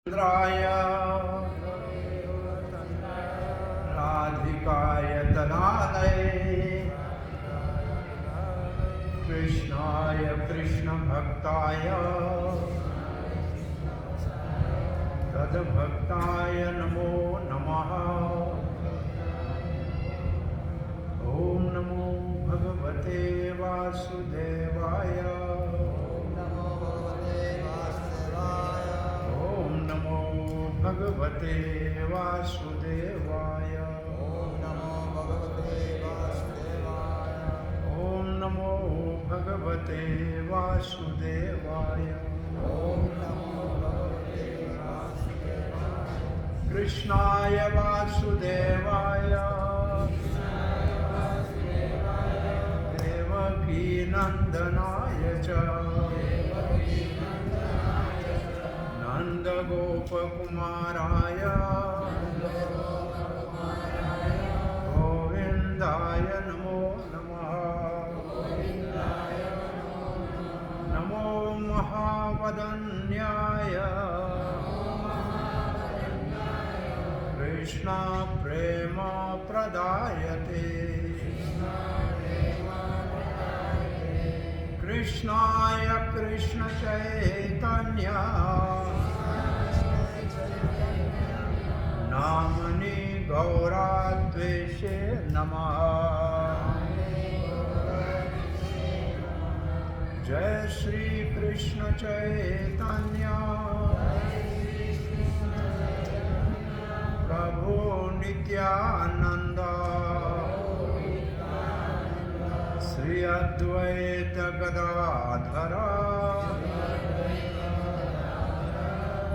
चंद्राय राधिकाय तदालये कृष्णाय कृष्णभक्ताय तद्भक्ताय नमो नमः। ओम नमो भगवते वासुदेवाय। ओम नमो भगवते वासुदेवाय। ओम नमो भगवते वासुदेवाय। कृष्णाय वासुदेवाय देवकी नंदनाय च नंदगोपकुमाराय गोविंदाय नमो नमः। नमो महावदन्याय कृष्ण प्रेम प्रदायते कृष्णाय कृष्ण चैतन्य नामनि गौराद्वेषे नमः। जय श्री कृष्ण चैतन्य प्रभु नित्यानंद श्री अद्वैत गदाधर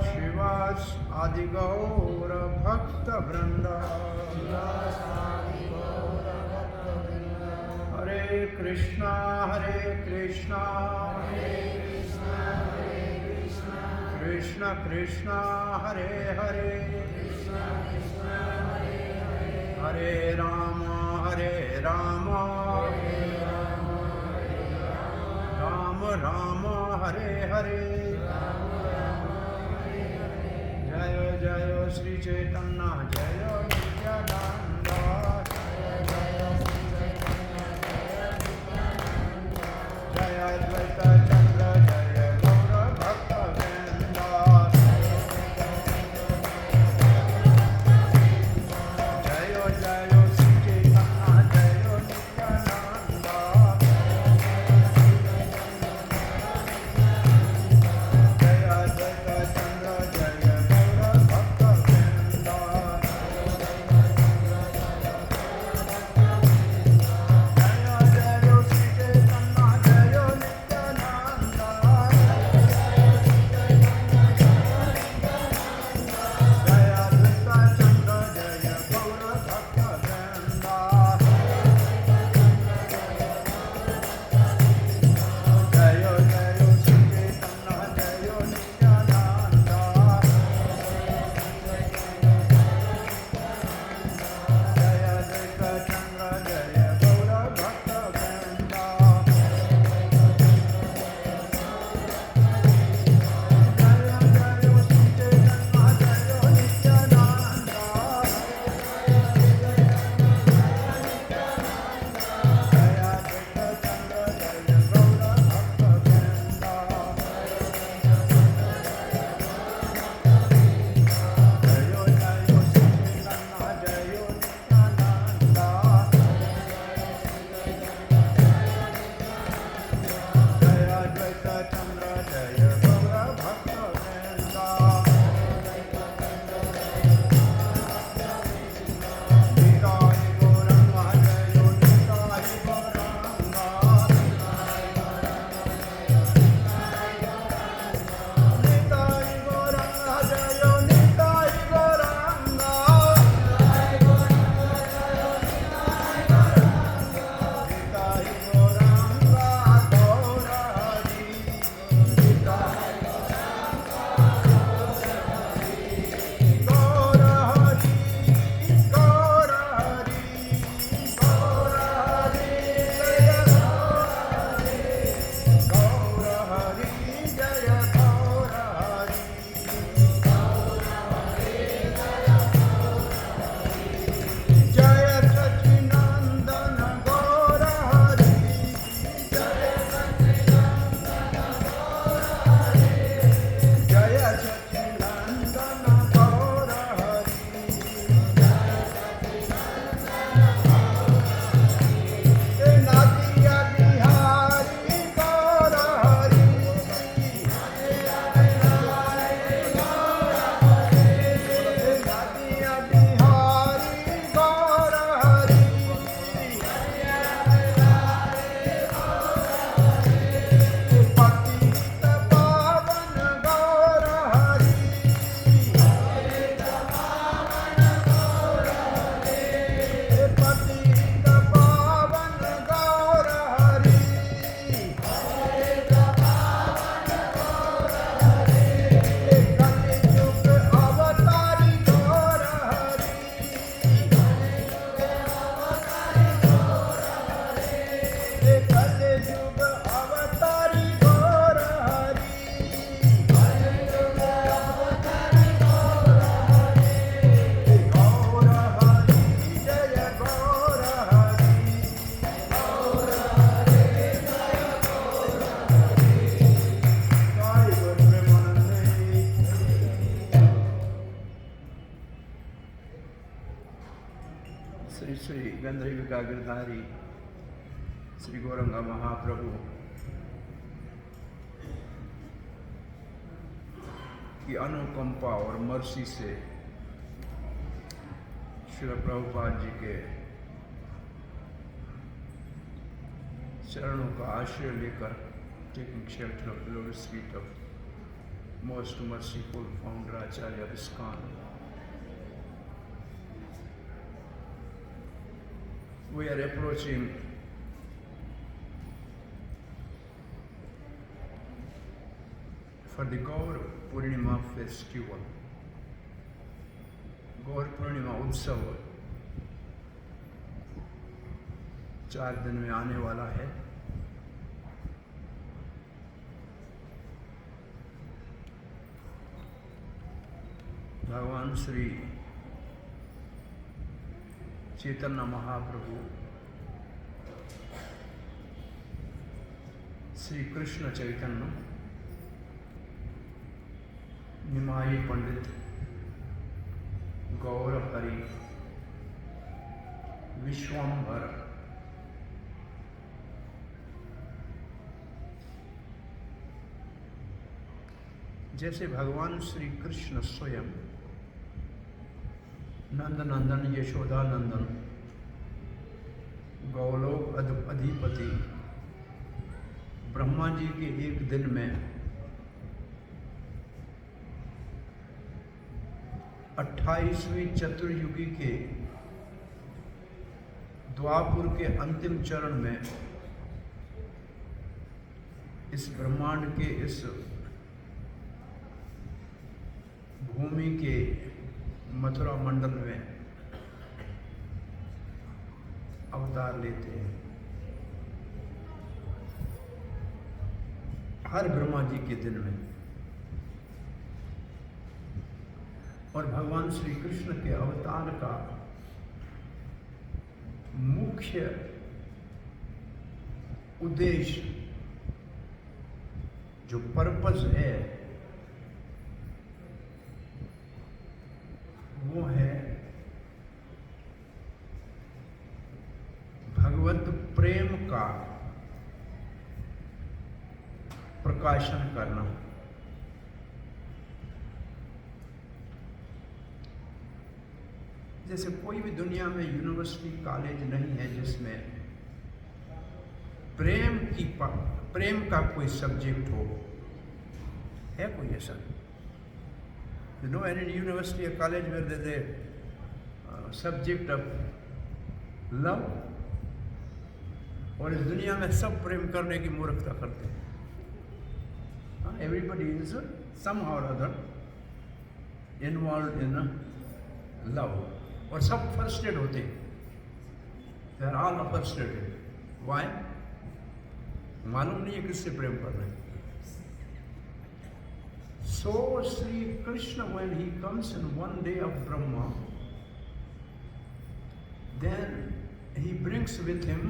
शिवास आदि गौर भक्त वृंद। हरे कृष्णा कृष्ण कृष्ण हरे हरे हरे राम राम राम हरे हरे। जय जय श्री चैतन्य जय नित्यानंद जय अद्वैत चंद्र जय गौर भक्त वृंद। जय जय श्री चैतन्य जय नित्यानंद जय अद्वैत चंद्र जय गौर भक्त वृंद। जय जय श्री चैतन्य जय नित्यानंद श्री श्री गंधर्विका गिरधारी श्री गौरंगा महाप्रभु की अनुकंपा और मर्सी से श्री प्रभुपाद जी के चरणों का आश्रय लेकर taking shelter of the lotus feet of most merciful founder Acharya ISKCON, we are approaching for the Gaur Purnima festival. Gaur Purnima उत्सव 4 दिन में आने वाला है। भगवान श्री चैतन्य महाप्रभु, श्री कृष्ण चैतन्य, निमाई पंडित, गौर हरि, विश्वम्भर, जैसे भगवान श्री कृष्ण स्वयं नंद नंदन यशोदा नंदन गौलोक अधिपति ब्रह्मा जी के एक दिन में 28वीं चतुर्युगी के द्वापुर के अंतिम चरण में इस ब्रह्मांड के इस भूमि के मथुरा मंडल में अवतार लेते हैं। हर ब्रह्मा जी के दिन में, और भगवान श्री कृष्ण के अवतार का मुख्य उद्देश्य जो पर्पस है वो है भगवत प्रेम का प्रकाशन करना। जैसे कोई भी दुनिया में यूनिवर्सिटी कॉलेज नहीं है जिसमें प्रेम का कोई सब्जेक्ट हो। है कोई ऐसा? You know any university or college where there is a subject of love? और इस दुनिया में सब प्रेम करने की मूर्खता करते हैं। Everybody is somehow or other involved in love, और सब frustrated होते हैं। They are all frustrated. Why? मालूम नहीं है किससे प्रेम करना है। So Sri Krishna, when he comes in one day of Brahma, then he brings with him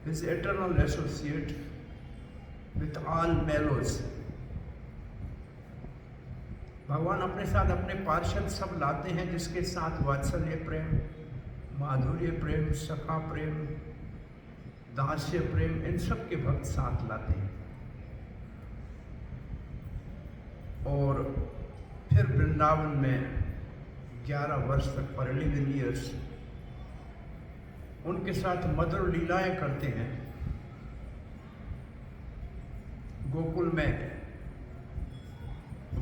his eternal associate with all mellows. भगवान अपने साथ अपने पार्षद सब लाते हैं जिसके साथ वात्सल्य प्रेम, माधुर्य प्रेम, सखा प्रेम, दास्य प्रेम, इन सब के भक्त साथ लाते हैं। और फिर वृंदावन में 11 वर्ष तक for 11 years उनके साथ मधुर लीलाएं करते हैं। गोकुल में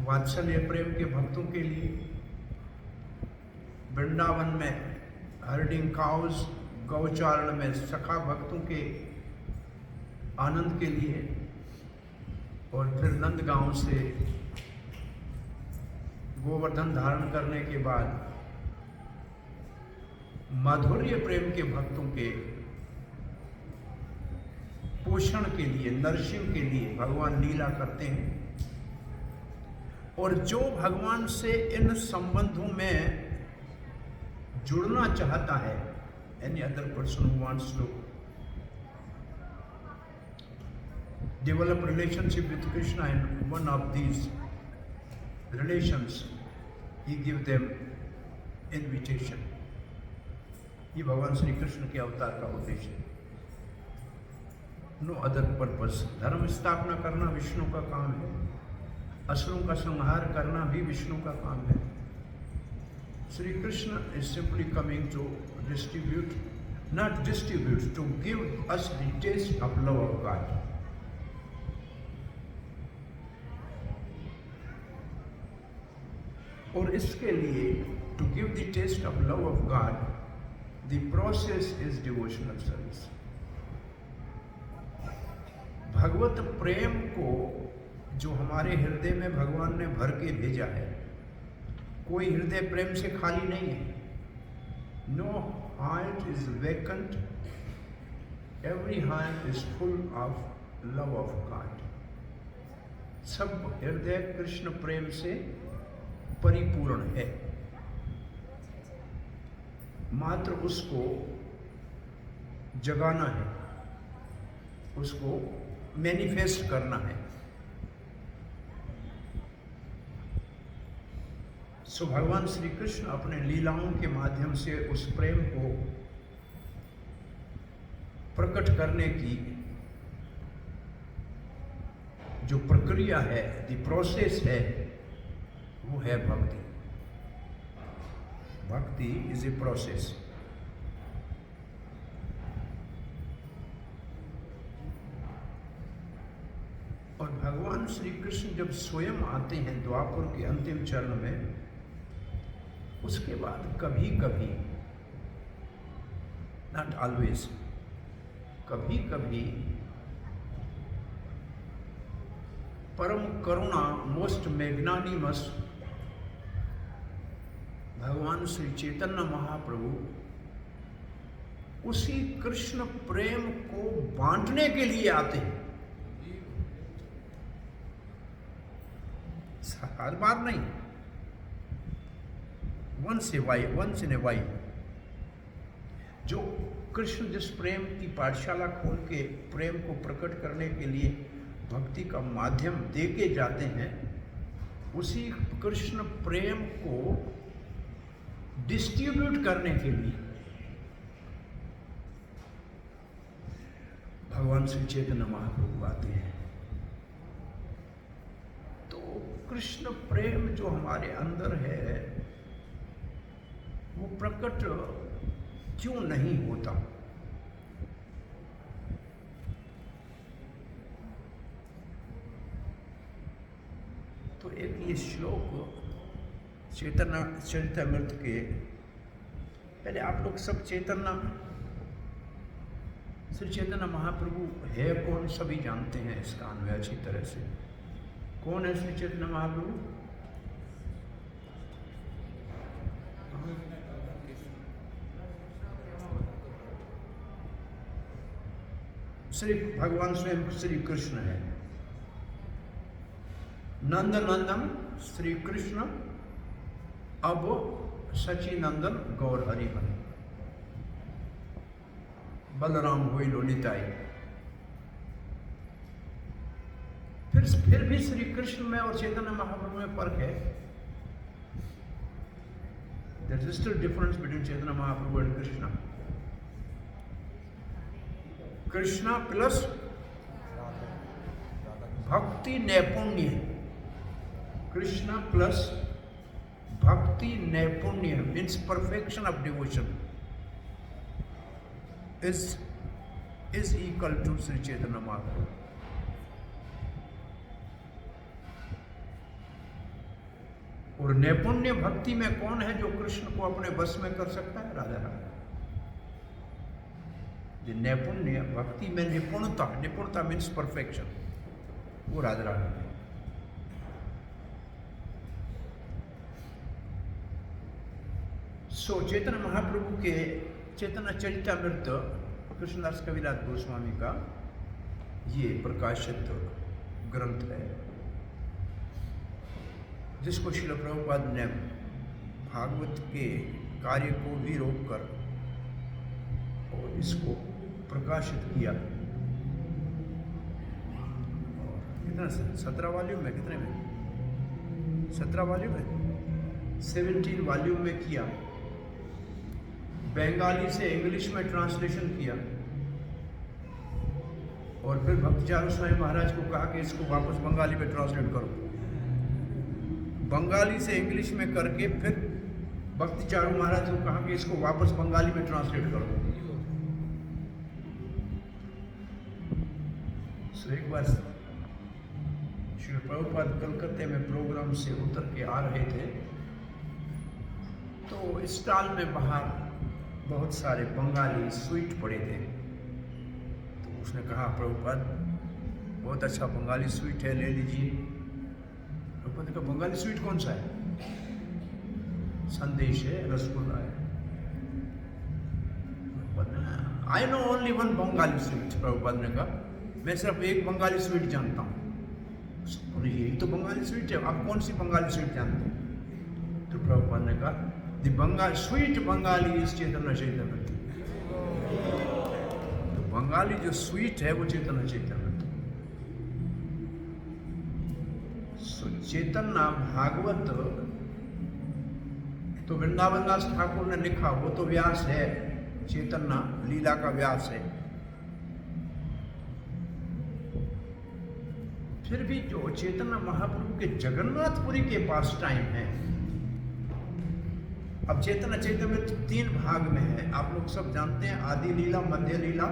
वात्सल्य प्रेम के भक्तों के लिए, वृंदावन में हर्डिंग काउज गौचारण में सखा भक्तों के आनंद के लिए, और फिर नंदगांव से गोवर्धन धारण करने के बाद माधुर्य प्रेम के भक्तों के पोषण के लिए, नरिशिंग के लिए भगवान लीला करते हैं। और जो भगवान से इन संबंधों में जुड़ना चाहता है, any other person who wants to develop relationship with Krishna in one of these relations, he give them invitation. ये भगवान श्री कृष्ण के अवतार का उद्देश्य है। No other purpose. धर्म स्थापना करना विष्णु का काम है, असुरों का संहार करना भी विष्णु का काम है। Shri Krishna is simply coming to distribute, not distribute, to give us the taste of love of God. और इसके लिए to give the taste of love of God, the process is devotional service. भगवत प्रेम को जो हमारे हृदय में भगवान ने भर के भेजा है, कोई हृदय प्रेम से खाली नहीं है। No heart is vacant, every heart is full of love of God. सब हृदय कृष्ण प्रेम से परिपूर्ण है, मात्र उसको जगाना है, उसको मैनिफेस्ट करना है। सो भगवान श्री कृष्ण अपने लीलाओं के माध्यम से उस प्रेम को प्रकट करने की जो प्रक्रिया है, द प्रोसेस है, वो है भक्ति। भक्ति इज ए प्रोसेस। और भगवान श्री कृष्ण जब स्वयं आते हैं द्वापर के अंतिम चरण में, उसके बाद कभी कभी, नॉट ऑलवेज, कभी कभी परम करुणा, मोस्ट मैग्नानिमस भगवान श्री चैतन्य महाप्रभु उसी कृष्ण प्रेम को बांटने के लिए आते हैं। हर बार नहीं, वंस इन ए वाइल। जो कृष्ण जिस प्रेम की पाठशाला खोल के प्रेम को प्रकट करने के लिए भक्ति का माध्यम दे के जाते हैं, उसी कृष्ण प्रेम को डिस्ट्रीब्यूट करने के लिए भगवान श्री चैतन्य महाप्रभु आते हैं। तो कृष्ण प्रेम जो हमारे अंदर है, वो प्रकट क्यों नहीं होता? तो एक ये श्लोक चैतन्य चरितामृत के, पहले आप लोग सब चैतन्य, श्री चैतन्य महाप्रभु है कौन सभी जानते हैं इसका अन्वय अच्छी तरह से। कौन है श्री चैतन्य महाप्रभु? श्री भगवान स्वयं श्री कृष्ण है। नंद नंदन श्री कृष्ण अब सचिनंदन गौर हरिहर, बलराम हुई लोलिताई। फिर भी श्री कृष्ण में और चैतन्य महाप्रभु में फर्क है। There is still difference between Chaitanya Mahaprabhu and Krishna. Krishna plus भक्ति नैपुण्य, कृष्णा प्लस भक्ति नैपुण्य means perfection of devotion is equal to Sri Chaitanya Mahaprabhu. और नैपुण्य भक्ति में कौन है जो कृष्ण को अपने बस में कर सकता है? राधा रानी। नैपुण्य भक्ति में निपुणता मीन्स परफेक्शन, वो राधा रानी है। सो चैतन्य महाप्रभु के चैतन्य चरितामृत कृष्णदास कविराज गोस्वामी का ये प्रकाशित ग्रंथ है, जिसको श्रील प्रभुपाद ने भागवत के कार्य को भी रोककर और इसको प्रकाशित किया। कितना 17 वॉल्यूम में, कितने में 17 वॉल्यूम में 17 वॉल्यूम में किया। बंगाली से इंग्लिश में ट्रांसलेशन किया और फिर भक्तिचारू स्वामी महाराज को कहा कि इसको वापस बंगाली में ट्रांसलेट करो। बंगाली से इंग्लिश में करके फिर भक्तिचारू महाराज को कहा कि इसको वापस बंगाली में ट्रांसलेट करो। सो एक बार श्री प्रभुपाद कलकत्ते में प्रोग्राम से उतर के आ रहे थे तो स्टॉल में बाहर बहुत सारे बंगाली स्वीट पड़े थे। तो उसने कहा प्रभुपाद बहुत अच्छा बंगाली स्वीट है, ले लीजिए। प्रभुपाद ने कहा बंगाली स्वीट कौन सा है? संदेश है, रसगुल्ला है। I know only one Bengali sweet. Prabhupada ने कहा मैं सिर्फ एक बंगाली स्वीट जानता हूँ। यही तो बंगाली स्वीट है, आप कौन सी बंगाली स्वीट जानते हैं? तो प्रभुपाद ने कहा the Bengal sweet Bengali is Chaitanya Chaitanya. तो बंगाली जो स्वीट है वो चैतन्य चैतन्य। सो चैतन्य भागवत तो वृंदावन दास ठाकुर ने लिखा, वो तो व्यास है, चैतन्य लीला का व्यास है। फिर भी जो चैतन्य महाप्रभु के जगन्नाथपुरी के पास टाइम है। अब चैतन्य चैतन्य 3 भाग में है, आप लोग सब जानते हैं, आदि लीला, मध्य लीला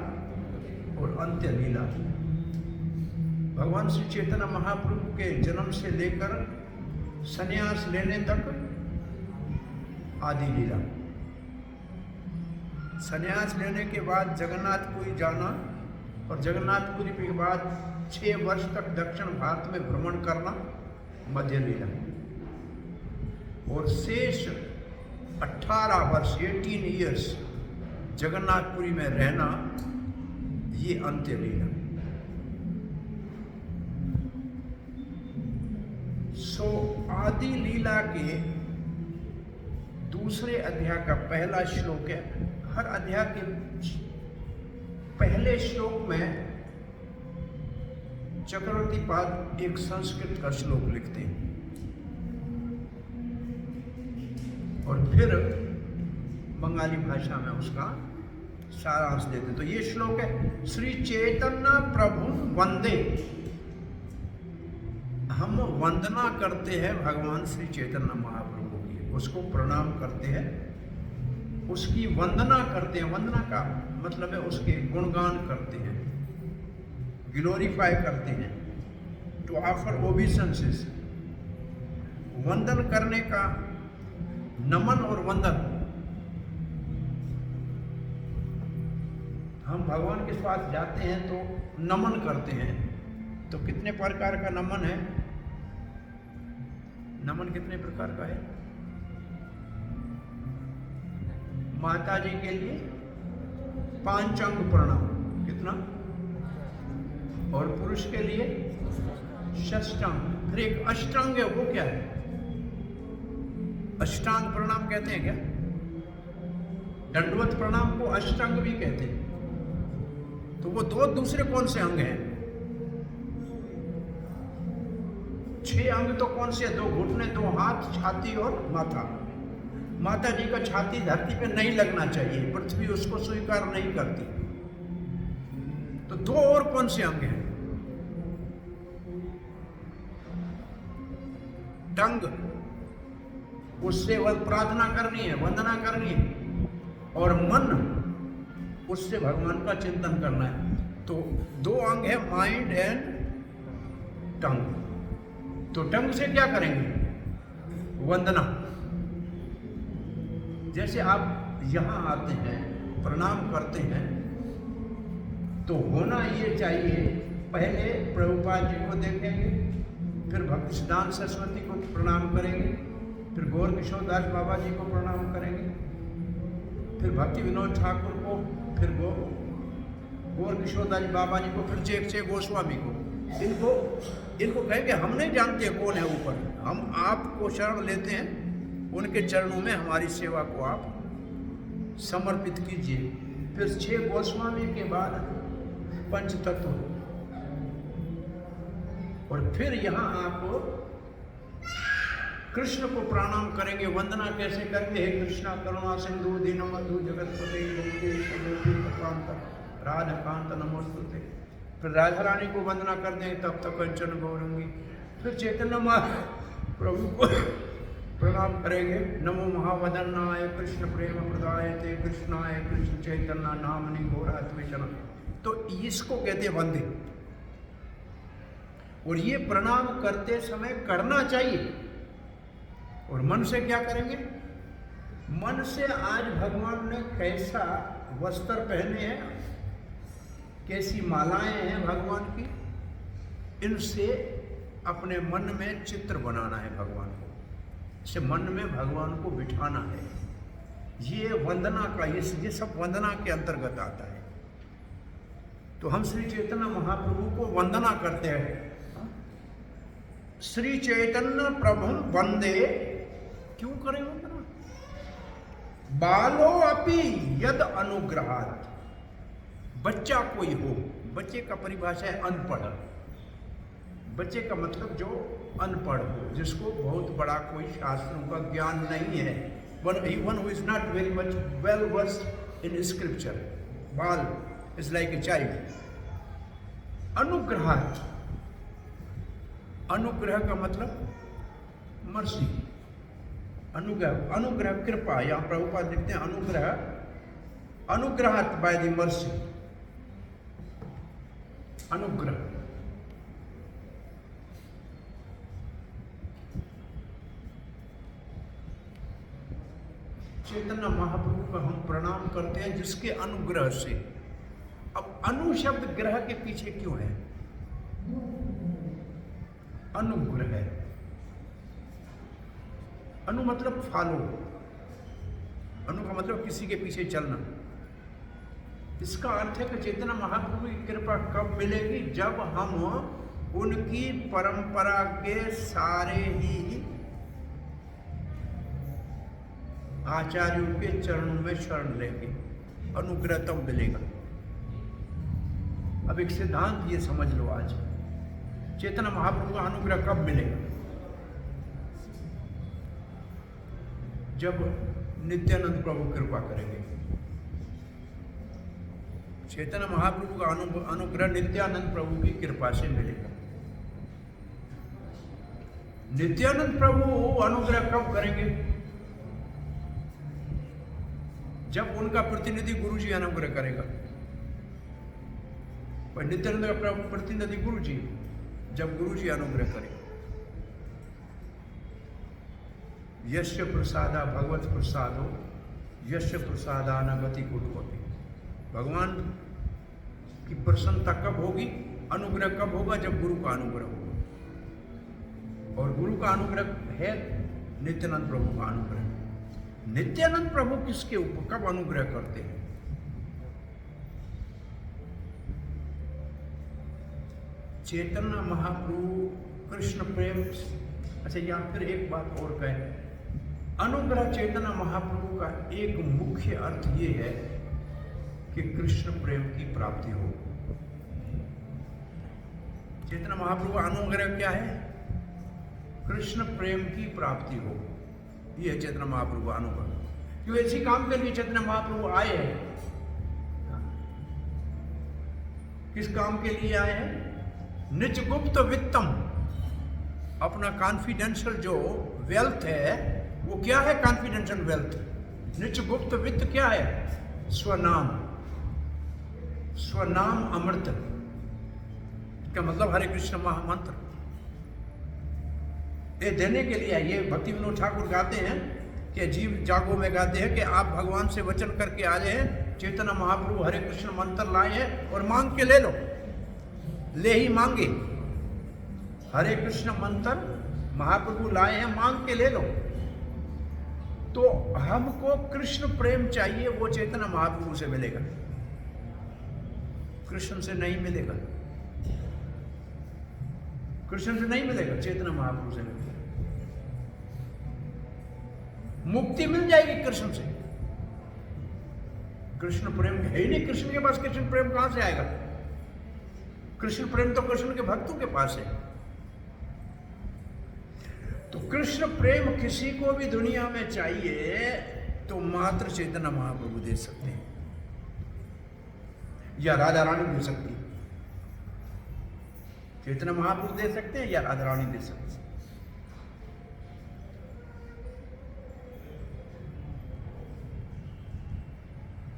और अंत्य लीला। भगवान श्री चैतन्य महाप्रभु के जन्म से लेकर संन्यास लेने तक आदि लीला। संन्यास लेने के बाद जगन्नाथपुरी जाना और जगन्नाथपुरी के बाद 6 वर्ष तक दक्षिण भारत में भ्रमण करना, मध्य लीला। और शेष 18 वर्ष 18 ईयर्स जगन्नाथपुरी में रहना, ये अंत्य लीला। सो आदि लीला के दूसरे अध्याय का पहला श्लोक है। हर अध्याय के पहले श्लोक में चक्रवर्ती पाद एक संस्कृत का श्लोक लिखते हैं और फिर बंगाली भाषा में उसका सारांश देते हैं। तो ये श्लोक है, श्री चैतन्य प्रभु वंदे। हम वंदना करते हैं भगवान श्री चैतन्य महाप्रभु की, उसको प्रणाम करते हैं, उसकी वंदना करते हैं। वंदना का मतलब है उसके गुणगान करते हैं, ग्लोरीफाई करते हैं, टू ऑफर ओबीसेंसेस। वंदन करने का, नमन और वंदन, हम भगवान के पास जाते हैं तो नमन करते हैं। तो कितने प्रकार का नमन है? नमन कितने प्रकार का है? माता जी के लिए पांचांग प्रणाम, कितना? और पुरुष के लिए षष्टांग। फिर एक अष्टांग है, वो क्या है? अष्टांग प्रणाम कहते हैं क्या? दंडवत प्रणाम को अष्टांग भी कहते हैं। तो वो 2 दूसरे कौन से अंग हैं? 6 अंग तो कौन से? 2 घुटने, 2 हाथ, छाती और माथा। माता जी का छाती धरती पे नहीं लगना चाहिए, पृथ्वी उसको स्वीकार नहीं करती। तो 2 और कौन से अंग हैं? टंग, उससे वह प्रार्थना करनी है, वंदना करनी है। और मन, उससे भगवान का चिंतन करना है। तो 2 अंग है, माइंड एंड टंग। तो टंग से क्या करेंगे? वंदना। जैसे आप यहाँ आते हैं, प्रणाम करते हैं, तो होना ये चाहिए, पहले प्रभुपाद जी को देखेंगे, फिर भक्ति सिद्धांत सरस्वती को प्रणाम करेंगे, फिर गौर किशोर दास बाबा जी को प्रणाम करेंगे, फिर भक्ति विनोद ठाकुर को, फिर गौर किशोर दास बाबा जी को, फिर चेक गोस्वामी को। इनको कहेंगे हम नहीं जानते कौन है ऊपर, हम आपको शरण लेते हैं, उनके चरणों में हमारी सेवा को आप समर्पित कीजिए। फिर 6 गोस्वामी के बाद पंच तत्व, और फिर यहाँ आप कृष्ण को प्रणाम करेंगे। वंदना कैसे करेंगे? हे कृष्णा करुणा सिंधु दीनबंधु जगतपते गोपीकांत राधाकांत नमोस्तुते। फिर राधा रानी को वंदना कर देंगे, तब तक कंचन गौरंगी। फिर चैतन्य महाप्रभु को प्रणाम करेंगे। नमो महावदनाय कृष्ण प्रेम प्रदाय ते कृष्णाय कृष्ण चैतन्य नामनि घोरात्वेचन। तो इसको कहते वंदे। और ये प्रणाम करते समय करना चाहिए। और मन से क्या करेंगे? मन से आज भगवान ने कैसा वस्त्र पहने हैं, कैसी मालाएं हैं भगवान की, इनसे अपने मन में चित्र बनाना है भगवान को। इसे मन में भगवान को बिठाना है। ये वंदना का, ये सब वंदना के अंतर्गत आता है। तो हम श्री चैतन्य महाप्रभु को वंदना करते हैं। श्री चैतन्य प्रभु वंदे। क्यों करें वंदना? बालो अपि यद अनुग्रहात्। बच्चा कोई हो, बच्चे का परिभाषा है अनपढ़। बच्चे का मतलब जो अनपढ़ हो, जिसको बहुत बड़ा कोई शास्त्रों का ज्ञान नहीं है, one who is not very much well versed in scripture. बाल इज लाइक ए चाइल्ड। अनुग्रहात्, अनुग्रह का मतलब मर्सी, अनुग्रह, अनुग्रह कृपा। यहां प्रभुपाद लिखते हैं अनुग्रह, अनुग्रहात् बाय द मर्सी, अनुग्रह। चैतन्य महाप्रभु का हम प्रणाम करते हैं जिसके अनुग्रह से। अब अनु शब्द ग्रह के पीछे क्यों है? अनुग्रह है। अनु मतलब फॉलो, अनु का मतलब किसी के पीछे चलना। इसका अर्थ है कि चैतन्य महाप्रभु की कृपा कब मिलेगी? जब हम उनकी परंपरा के सारे ही आचार्यों के चरणों में शरण लेंगे, अनुग्रह तब मिलेगा। अब एक सिद्धांत ये समझ लो, आज चैतन्य महाप्रभु का अनुग्रह कब मिलेगा? जब नित्यानंद प्रभु कृपा करेंगे। चैतन्य महाप्रभु का अनुग्रह नित्यानंद प्रभु की कृपा से मिलेगा। नित्यानंद प्रभु अनुग्रह कब करेंगे? जब उनका प्रतिनिधि गुरु जी अनुग्रह करेगा। और नित्यानंद का प्रतिनिधि गुरु जी, जब गुरु जी अनुग्रह करेगा। यस्य प्रसादा भगवत प्रसादो यस्य प्रसादानगति कुटुंबी। भगवान की प्रसन्नता कब होगी? अनुग्रह कब होगा? जब गुरु का अनुग्रह होगा। और गुरु का अनुग्रह है नित्यानंद प्रभु का अनुग्रह। नित्यानंद प्रभु किसके ऊपर कब अनुग्रह करते हैं? चैतन्य महाप्रभु कृष्ण प्रेम। अच्छा, यहाँ फिर एक बात और कहें, अनुग्रह चैतन्य महाप्रभु का एक मुख्य अर्थ ये है कि कृष्ण प्रेम की प्राप्ति हो। चैतन्य महाप्रभु का अनुग्रह क्या है? कृष्ण प्रेम की प्राप्ति हो। ये है चैतन्य महाप्रभु का अनुग्रह। क्यों? इसी काम के लिए चैतन्य महाप्रभु आए हैं। किस काम के लिए आए हैं? निज गुप्त वित्तम, अपना कॉन्फिडेंशियल जो वेल्थ है, वो क्या है? Confidential wealth. निज गुप्त वित्त क्या है? स्वनाम, स्वनाम अमृत। इसका मतलब हरे कृष्ण महामंत्र। ये देने के लिए ये भक्ति विनोद ठाकुर गाते हैं कि जीव जागो में गाते हैं कि आप भगवान से वचन करके आ जाए, चैतन्य महाप्रभु हरे कृष्ण मंत्र लाए हैं और मांग के ले लो। ले ही मांगे। हरे कृष्ण मंत्र महाप्रभु लाए हैं, मांग के ले लो। तो हमको कृष्ण प्रेम चाहिए, वो चैतन्य महाप्रभु से मिलेगा, कृष्ण से नहीं मिलेगा। कृष्ण से नहीं मिलेगा, चैतन्य महाप्रभु से मिलेगा। मुक्ति मिल जाएगी कृष्ण से। कृष्ण प्रेम है ही नहीं कृष्ण के पास, कृष्ण प्रेम कहां से आएगा? कृष्ण प्रेम तो कृष्ण के भक्तों के पास है। तो कृष्ण प्रेम किसी को भी दुनिया में चाहिए तो मात्र चैतन्य महाप्रभु दे सकते हैं, या राधा रानी दे सकती है। चैतन्य महाप्रभु दे सकते हैं या राधा रानी दे सकते हैं।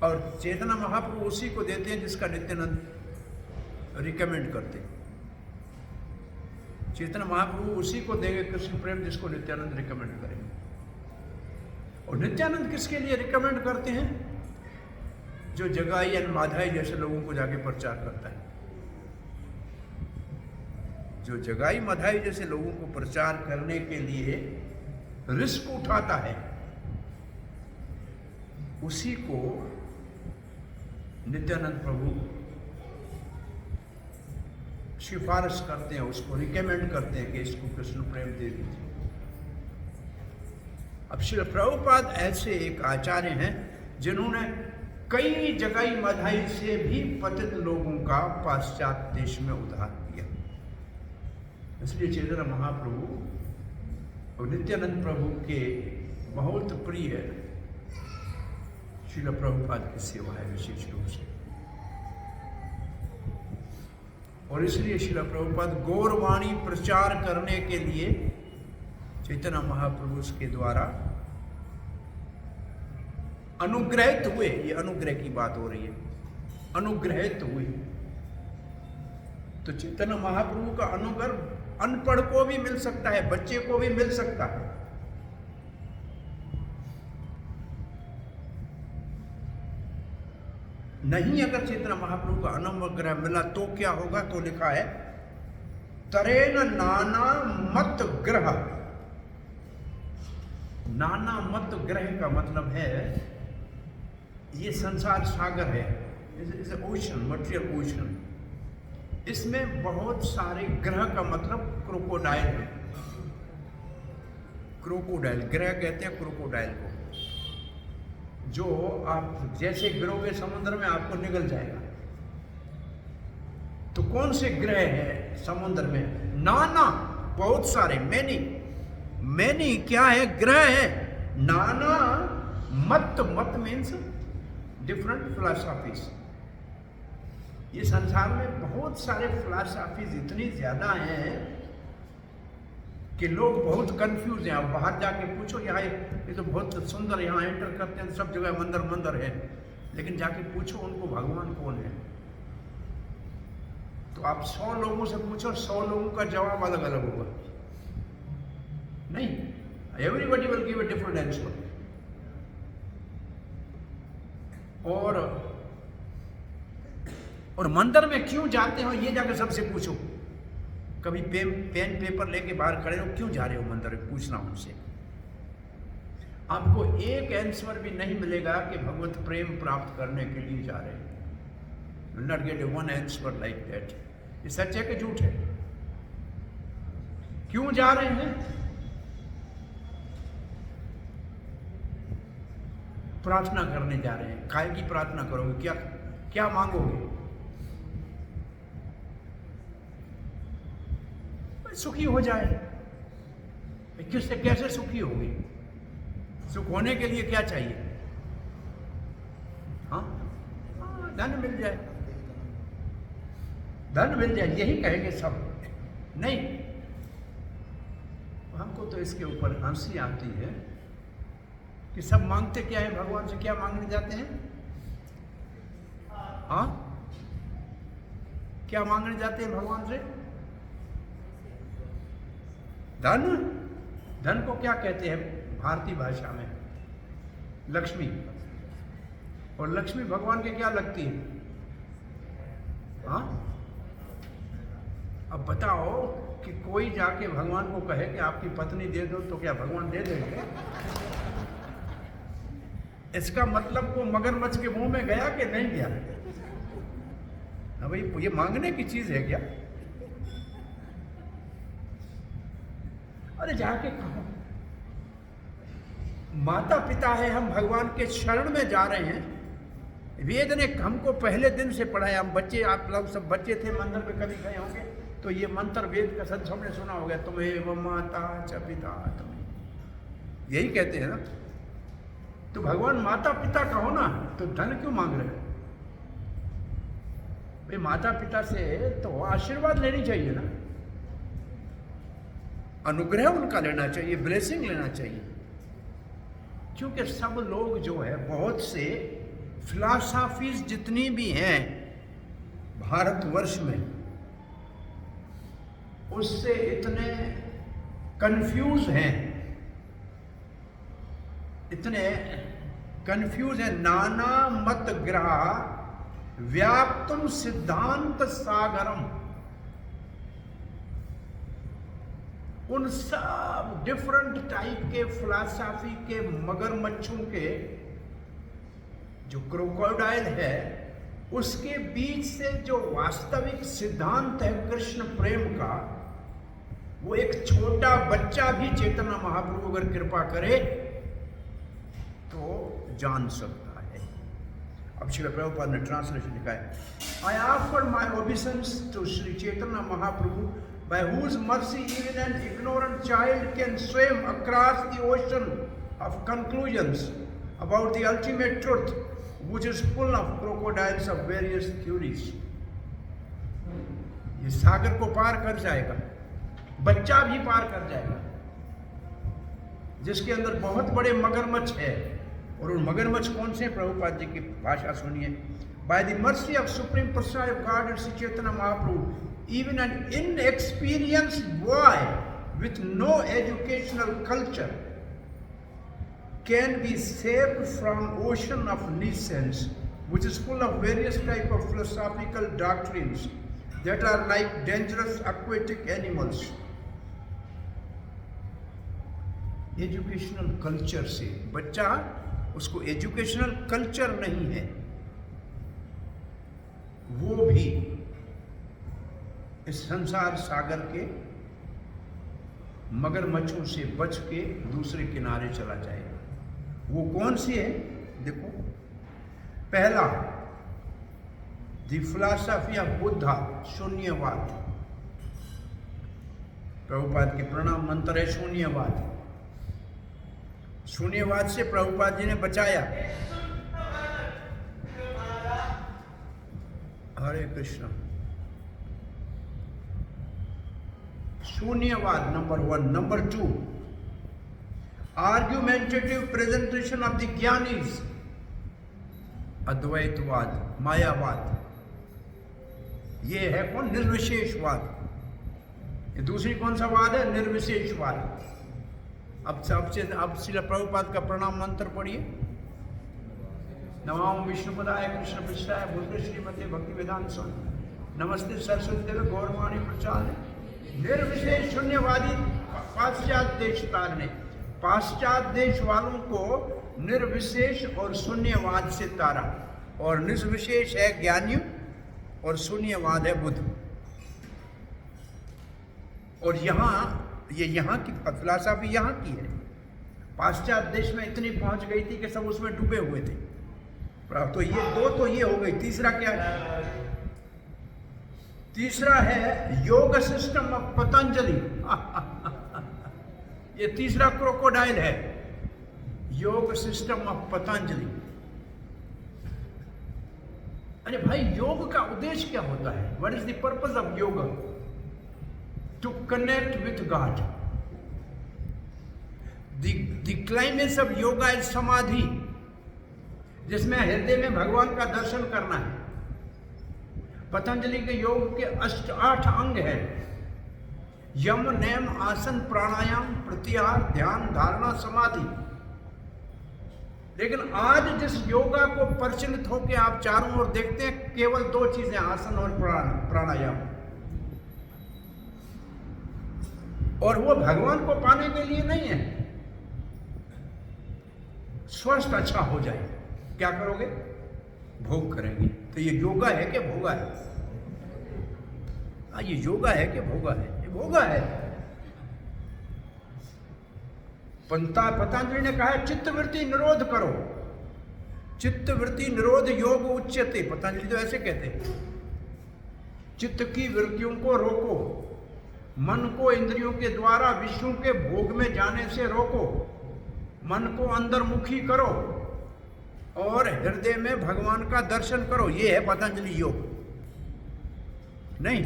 और चैतन्य महाप्रभु उसी को देते हैं जिसका नित्यानंद रिकमेंड करते हैं। चैतन्य महाप्रभु उसी को देंगे कृष्ण प्रेम जिसको नित्यानंद रिकमेंड करेंगे। और नित्यानंद किसके लिए रिकमेंड करते हैं? जो जगाई एंड माधाई जैसे लोगों को जाके प्रचार करता है, जो जगाई माधाई जैसे लोगों को प्रचार करने के लिए रिस्क उठाता है, उसी को नित्यानंद प्रभु सिफारिश करते हैं, उसको रिकमेंड करते हैं कि इसको कृष्ण प्रेम दे दीजिए। अब श्री प्रभुपाद ऐसे एक आचार्य हैं जिन्होंने कई जगाई मधाई से भी पतित लोगों का पाश्चात्य देश में उद्धार किया। इसलिए चैतन्य महाप्रभु और नित्यानंद प्रभु के बहुत प्रिय श्रील प्रभुपाद की सेवा है विशेष रूप से। और इसलिए श्रील प्रभुपाद गौरवाणी प्रचार करने के लिए चैतन्य महाप्रभु के द्वारा अनुग्रहित हुए। ये अनुग्रह की बात हो रही है, अनुग्रहित हुए। तो चैतन्य महाप्रभु का अनुग्रह अनपढ़ को भी मिल सकता है, बच्चे को भी मिल सकता है। नहीं अगर चैतन्य महाप्रभु का अनुग्रह मिला तो क्या होगा? तो लिखा है तरेन नाना मत ग्रह। नाना मत ग्रह का मतलब है ये संसार सागर है, इज ओशन, मटेरियल ओशन। इसमें बहुत सारे ग्रह का मतलब क्रोकोडाइल है। क्रोकोडाइल ग्रह कहते हैं क्रोकोडाइल को, जो आप जैसे गिरोगे समुद्र में आपको निगल जाएगा। तो कौन से ग्रह है समुद्र में? नाना, बहुत सारे, मैनी। मैनी क्या है? ग्रह है। नाना मत, मत मीन्स डिफरेंट फिलॉसफीज। ये संसार में बहुत सारे फिलॉसफीज इतनी ज्यादा हैं कि लोग बहुत कंफ्यूज हैं। अब बाहर जाके पूछो, यहाँ ये तो बहुत सुंदर, यहाँ एंटर करते हैं सब जगह मंदिर मंदिर है, लेकिन जाके पूछो उनको भगवान कौन है, तो आप 100 लोगों से पूछो, 100 लोगों का जवाब अलग अलग होगा। नहीं, everybody will give a different answer. और मंदिर में क्यों जाते हो ये जाकर सबसे पूछो। कभी पेन पेपर लेके बाहर खड़े हो, क्यों जा रहे हो मंदिर में, पूछना उनसे। आपको एक आंसर भी नहीं मिलेगा कि भगवत प्रेम प्राप्त करने के लिए जा रहे हैं। You will not get one answer like that। ये सच है कि झूठ है? क्यों जा रहे हैं? प्रार्थना करने जा रहे हैं। काय की प्रार्थना करोगे? क्या क्या मांगोगे? सुखी हो जाए। किससे कैसे सुखी होगी? सुख होने के लिए क्या चाहिए? हाँ, धन मिल जाए, धन मिल जाए, यही कहेंगे सब। नहीं, हमको तो इसके ऊपर हंसी आती है कि सब मांगते क्या है भगवान से? क्या मांगने जाते हैं? हाँ, क्या मांगने जाते हैं भगवान से? धन। धन को क्या कहते हैं भारतीय भाषा में? लक्ष्मी। और लक्ष्मी भगवान के क्या लगती है? हाँ, अब बताओ कि कोई जाके भगवान को कहे कि आपकी पत्नी दे दो, तो क्या भगवान दे देंगे? इसका मतलब वो मगरमच्छ के मुंह में गया कि नहीं गया? ना भाई, ये मांगने की चीज है क्या? अरे जाके कहो, माता पिता है, हम भगवान के शरण में जा रहे हैं। वेद ने हमको पहले दिन से पढ़ाया। हम बच्चे, आप लोग सब बच्चे थे, मंदिर में कभी गए होंगे, तो ये मंत्र वेद का सब सबने सुना हो गया, तुम्हें वो माता च पिता, तुम्हें यही कहते हैं ना। तो भगवान माता पिता का हो ना, तो धन क्यों मांग रहे हो भाई? माता पिता से तो आशीर्वाद लेनी चाहिए ना, अनुग्रह उनका लेना चाहिए, ब्लेसिंग लेना चाहिए। क्योंकि सब लोग जो है, बहुत से फिलॉसफीज जितनी भी हैं भारतवर्ष में, उससे इतने कंफ्यूज हैं, इतने कंफ्यूज हैं। नाना मत ग्रह व्याप्तम सिद्धांत सागरम, उन सब डिफरेंट टाइप के फिलॉसफी के मगरमच्छों के, जो क्रोकोडाइल है, उसके बीच से जो वास्तविक सिद्धांत है कृष्ण प्रेम का, वो एक छोटा बच्चा भी चैतन्य महाप्रभु अगर कृपा करे तो जान सकता है। अब श्री प्रभुपाद ने ट्रांसलेशन लिखा है, I offer my obeisance to Shri Chaitanya Mahaprabhu, by whose mercy even an ignorant child can swim across the ocean of conclusions about the ultimate truth, which is full of crocodiles of various theories. ये सागर को पार कर जाएगा, बच्चा भी पार कर जाएगा, जिसके अंदर बहुत बड़े मगरमच्छ है। और उन मगरमच्छ कौन से? प्रभुपाद जी की भाषा सुनिए। By the mercy of Supreme Personality of God and Sri Chaitanya Mahaprabhu, even an inexperienced boy with no educational culture can be saved from ocean of nescience, which is full of various type of philosophical doctrines that are like dangerous aquatic animals. Educational culture से बच्चा, उसको educational culture नहीं है, वो भी इस संसार सागर के मगरमच्छों से बच के दूसरे किनारे चला जाएगा। वो कौन सी है? देखो, पहला, द फिलॉसफी ऑफ बुद्धा, शून्यवाद। प्रभुपाद के प्रणाम मंत्र है शून्यवाद। शून्यवाद से प्रभुपाद जी ने बचाया। हरे कृष्ण। शून्यवाद number 1। Number 2, argumentative presentation of the ज्ञानीज, अद्वैतवाद, मायावाद। ये है कौन? निर्विशेषवाद। ये दूसरी कौन सा वाद है? निर्विशेषवाद। अब श्रील प्रभुपाद का प्रणाम मंत्र पढ़िए। नमामि विष्णुपदाय कृष्ण पृष्ठाय भूतले श्रीमते भक्ति वेदांत स्वामी नमस्ते सरस्वती देव गौरवाणी प्रचार। निर्विशेष शून्यवादी पाश्चात्य देश तारने, पाश्चात्य देश वालों को निर्विशेष और शून्यवाद से तारा। और निर्विशेष है ज्ञानी और शून्यवाद है बुद्ध। और यहाँ की फिलॉसफी यहाँ की है। पाश्चात्य देश में इतनी पहुंच गई थी कि सब उसमें डूबे हुए थे। तो ये दो तो ये हो गई। तीसरा क्या है? तीसरा है योग सिस्टम ऑफ पतंजलि। ये तीसरा क्रोकोडाइल है, योग सिस्टम ऑफ पतंजलि। अरे भाई, योग का उद्देश्य क्या होता है? What is the purpose of yoga? To connect with God. The climax of yoga is samadhi, जिसमें हृदय में भगवान का दर्शन करना है। पतंजलि के योग के 8 अंग है। यम, नियम, आसन, प्राणायाम, प्रत्याहार, ध्यान, धारणा, समाधि। लेकिन आज जिस योगा को प्रचलित होकर आप चारों ओर देखते हैं, केवल 2 चीजें, आसन और प्राणायाम। और वो भगवान को पाने के लिए नहीं है। स्वस्थ अच्छा हो जाए, क्या करोगे? भोग करेंगे। तो ये योगा है कि भोगा है? ये योगा है कि भोगा है? ये भोगा है। पतंजलि ने कहा है चित्तवृत्ति निरोध करो। चित्तवृत्ति निरोध योग उच्यते। पतंजलि तो ऐसे कहते हैं। चित्त की वृत्तियों को रोको, मन को इंद्रियों के द्वारा विषयों के भोग में जाने से रोको, मन को अंतर्मुखी करो और हृदय में भगवान का दर्शन करो। ये है पतंजलि योग। नहीं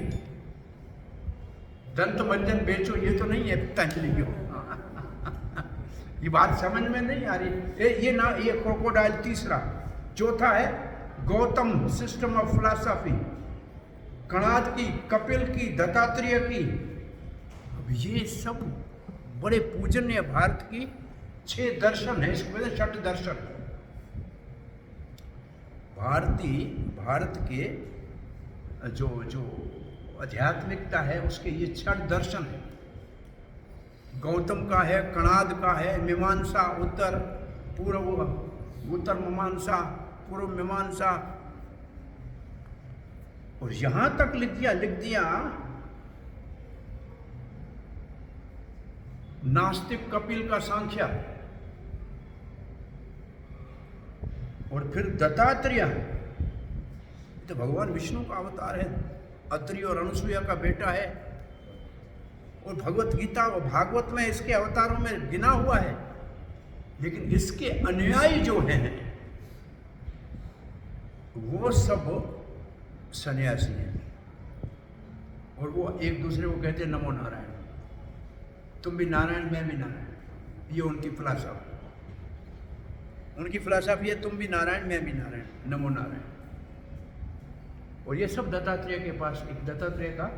दंत मंजन बेचो, ये तो नहीं है पतंजलि योग। ये बात समझ में नहीं आ रही। ये क्रोकोडाइल तीसरा। चौथा है Gautam system of philosophy, Kanad की, कपिल की, दत्तात्रेय की। अब ये सब बड़े पूजनीय भारत की 6 दर्शन है, इसको कहते हैं 6 दर्शन। भारत के जो आध्यात्मिकता है उसके ये 6 दर्शन है। गौतम का है, कणाद का है, मीमांसा, उत्तर मीमांसा, पूर्व मीमांसा, और यहां तक लिख दिया नास्तिक कपिल का सांख्य, और फिर दत्तात्रेय तो भगवान विष्णु का अवतार है, अत्रि और अनुसुईया का बेटा है, और भगवत गीता और भागवत में इसके अवतारों में गिना हुआ है। लेकिन इसके अनुयायी जो हैं वो सब सन्यासी हैं, और वो एक दूसरे को कहते हैं नमो नारायण, तुम भी नारायण मैं भी नारायण। ये उनकी फिलॉसफी है, तुम भी नारायण मैं भी नारायण, नमो नारायण। और ये सब दत्तात्रेय के पास, एक दत्तात्रेय का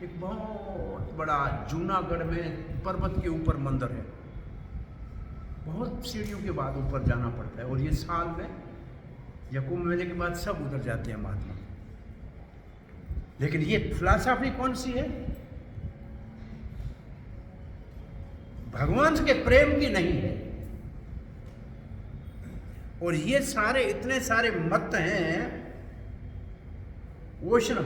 एक बहुत बड़ा जूनागढ़ में पर्वत के ऊपर मंदिर है, बहुत सीढ़ियों के बाद ऊपर जाना पड़ता है, और ये साल में या कुंभ मेले के बाद सब उधर जाते हैं महात्मा। लेकिन ये फिलॉसफी कौन सी है? भगवान के प्रेम की नहीं है। और ये सारे इतने सारे मत हैं ocean.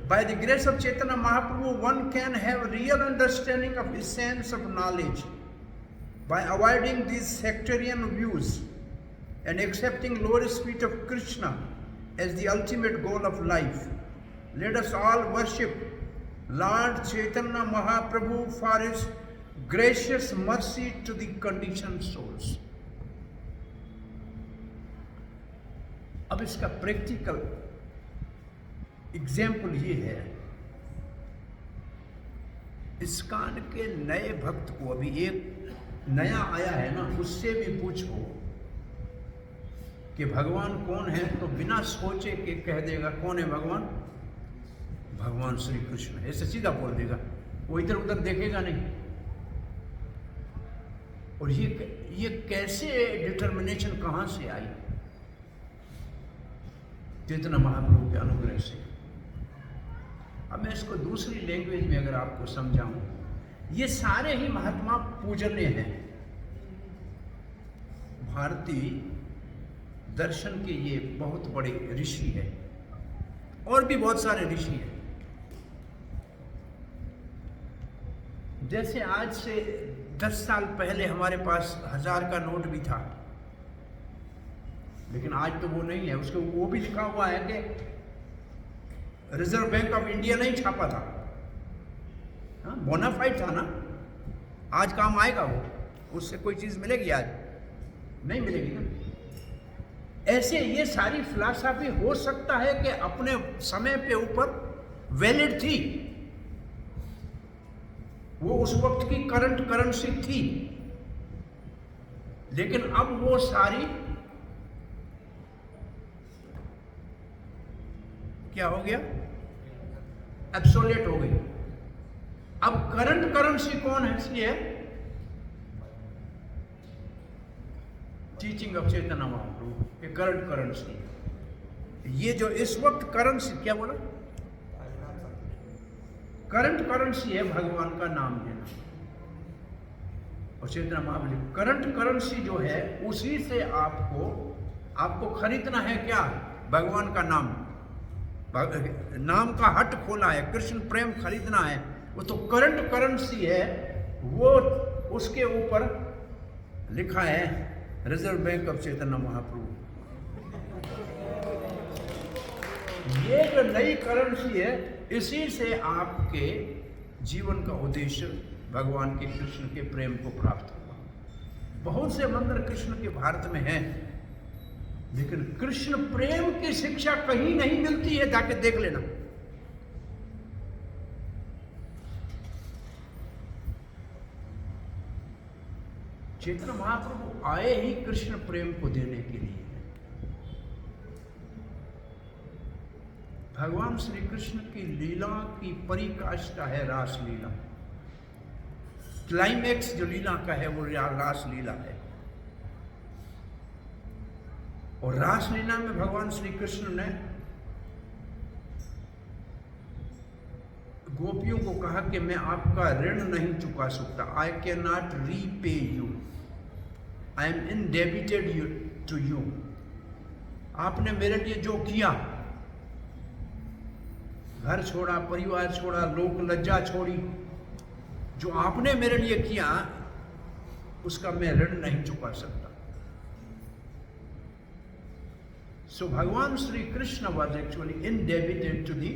By the grace of Chaitanya Mahaprabhu, one can have real understanding of essence of knowledge by avoiding these sectarian views and accepting lower spirit of Krishna as the ultimate goal of life. Let us all worship Lord Chaitanya Mahaprabhu for his gracious mercy to the conditioned souls. अब इसका practical example ये है, ISKCON के नए भक्त को, अभी एक नया आया है ना, उससे भी पूछो कि भगवान कौन है, तो बिना सोचे के कह देगा कौन है भगवान? भगवान श्री कृष्ण है, ऐसे सीधा बोल देगा, वो इधर उधर देखेगा नहीं। और ये कैसे डिटर्मिनेशन कहां से आई? चैतन्य महाप्रभु के अनुग्रह से। अब मैं इसको दूसरी लैंग्वेज में अगर आपको समझाऊं, ये सारे ही महात्मा पूजनीय हैं। भारतीय दर्शन के ये बहुत बड़े ऋषि हैं, और भी बहुत सारे ऋषि हैं। जैसे आज से 10 साल पहले हमारे पास 1000 का नोट भी था, लेकिन आज तो वो नहीं है। उसको वो भी लिखा हुआ है कि रिजर्व बैंक ऑफ इंडिया नहीं छापा था, बोनाफाइड था ना। आज काम आएगा वो, उससे कोई चीज मिलेगी? आज नहीं मिलेगी ना। ऐसे ये सारी फिलॉसफी हो सकता है कि अपने समय पे ऊपर वैलिड थी, वो उस वक्त की करंट करेंसी थी, लेकिन अब वो सारी क्या हो गया? एब्सोल्यूट हो गई। अब करंट करेंसी कौन है? इसलिए टीचिंग ऑफ चैतन्य महाप्रभु, ये करंट करेंसी। ये जो इस वक्त करेंसी, क्या बोला? करंट करेंसी है भगवान का नाम लेना। और चैतन्य महाप्रभु करंट करेंसी जो है, उसी से आपको खरीदना है क्या? भगवान का नाम का हट खोला है, कृष्ण प्रेम खरीदना है, वो तो करंट करेंसी है। वो उसके ऊपर लिखा है reserve bank of Chaitanya Mahaprabhu. ये जो नई करेंसी है, इसी से आपके जीवन का उद्देश्य भगवान के कृष्ण के प्रेम को प्राप्त होगा। बहुत से मंदिर कृष्ण के भारत में हैं, लेकिन कृष्ण प्रेम की शिक्षा कहीं नहीं मिलती है, जाके देख लेना। चैतन्य महाप्रभु आए ही कृष्ण प्रेम को देने के लिए। भगवान श्री कृष्ण की लीला की परिकाष्ठा है रास लीला। क्लाइमैक्स जो लीला का है वो रास लीला है। और रास लीला में भगवान श्री कृष्ण ने गोपियों को कहा कि मैं आपका ऋण नहीं चुका सकता। I can not repay you, I am indebted to you. आपने मेरे लिए जो किया, घर छोड़ा, परिवार छोड़ा, लोक लज्जा छोड़ी, जो आपने मेरे लिए किया उसका मैं ऋण नहीं चुका सकता। सो भगवान Shri Krishna was actually indebted to the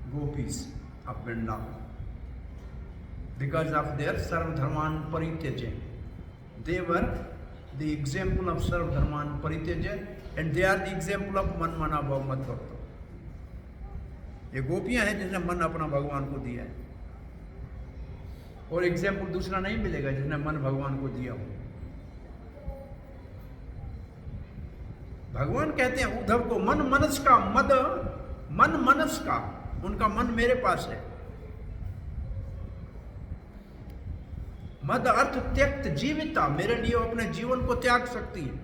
gopis of Vrindavan because of their sarvadharman parityaja. They were the example of sarvadharman parityaja and they are the example of man mana bhav mat bhakta. ये गोपियां हैं जिसने मन अपना भगवान को दिया है, और एग्जाम्पल दूसरा नहीं मिलेगा जिसने मन भगवान को दिया हो। भगवान कहते हैं उद्धव को, मन मनस का मद, मन मनस का, उनका मन मेरे पास है। मद अर्थ त्यक्त जीविता, मेरे लिए वो अपने जीवन को त्याग सकती है।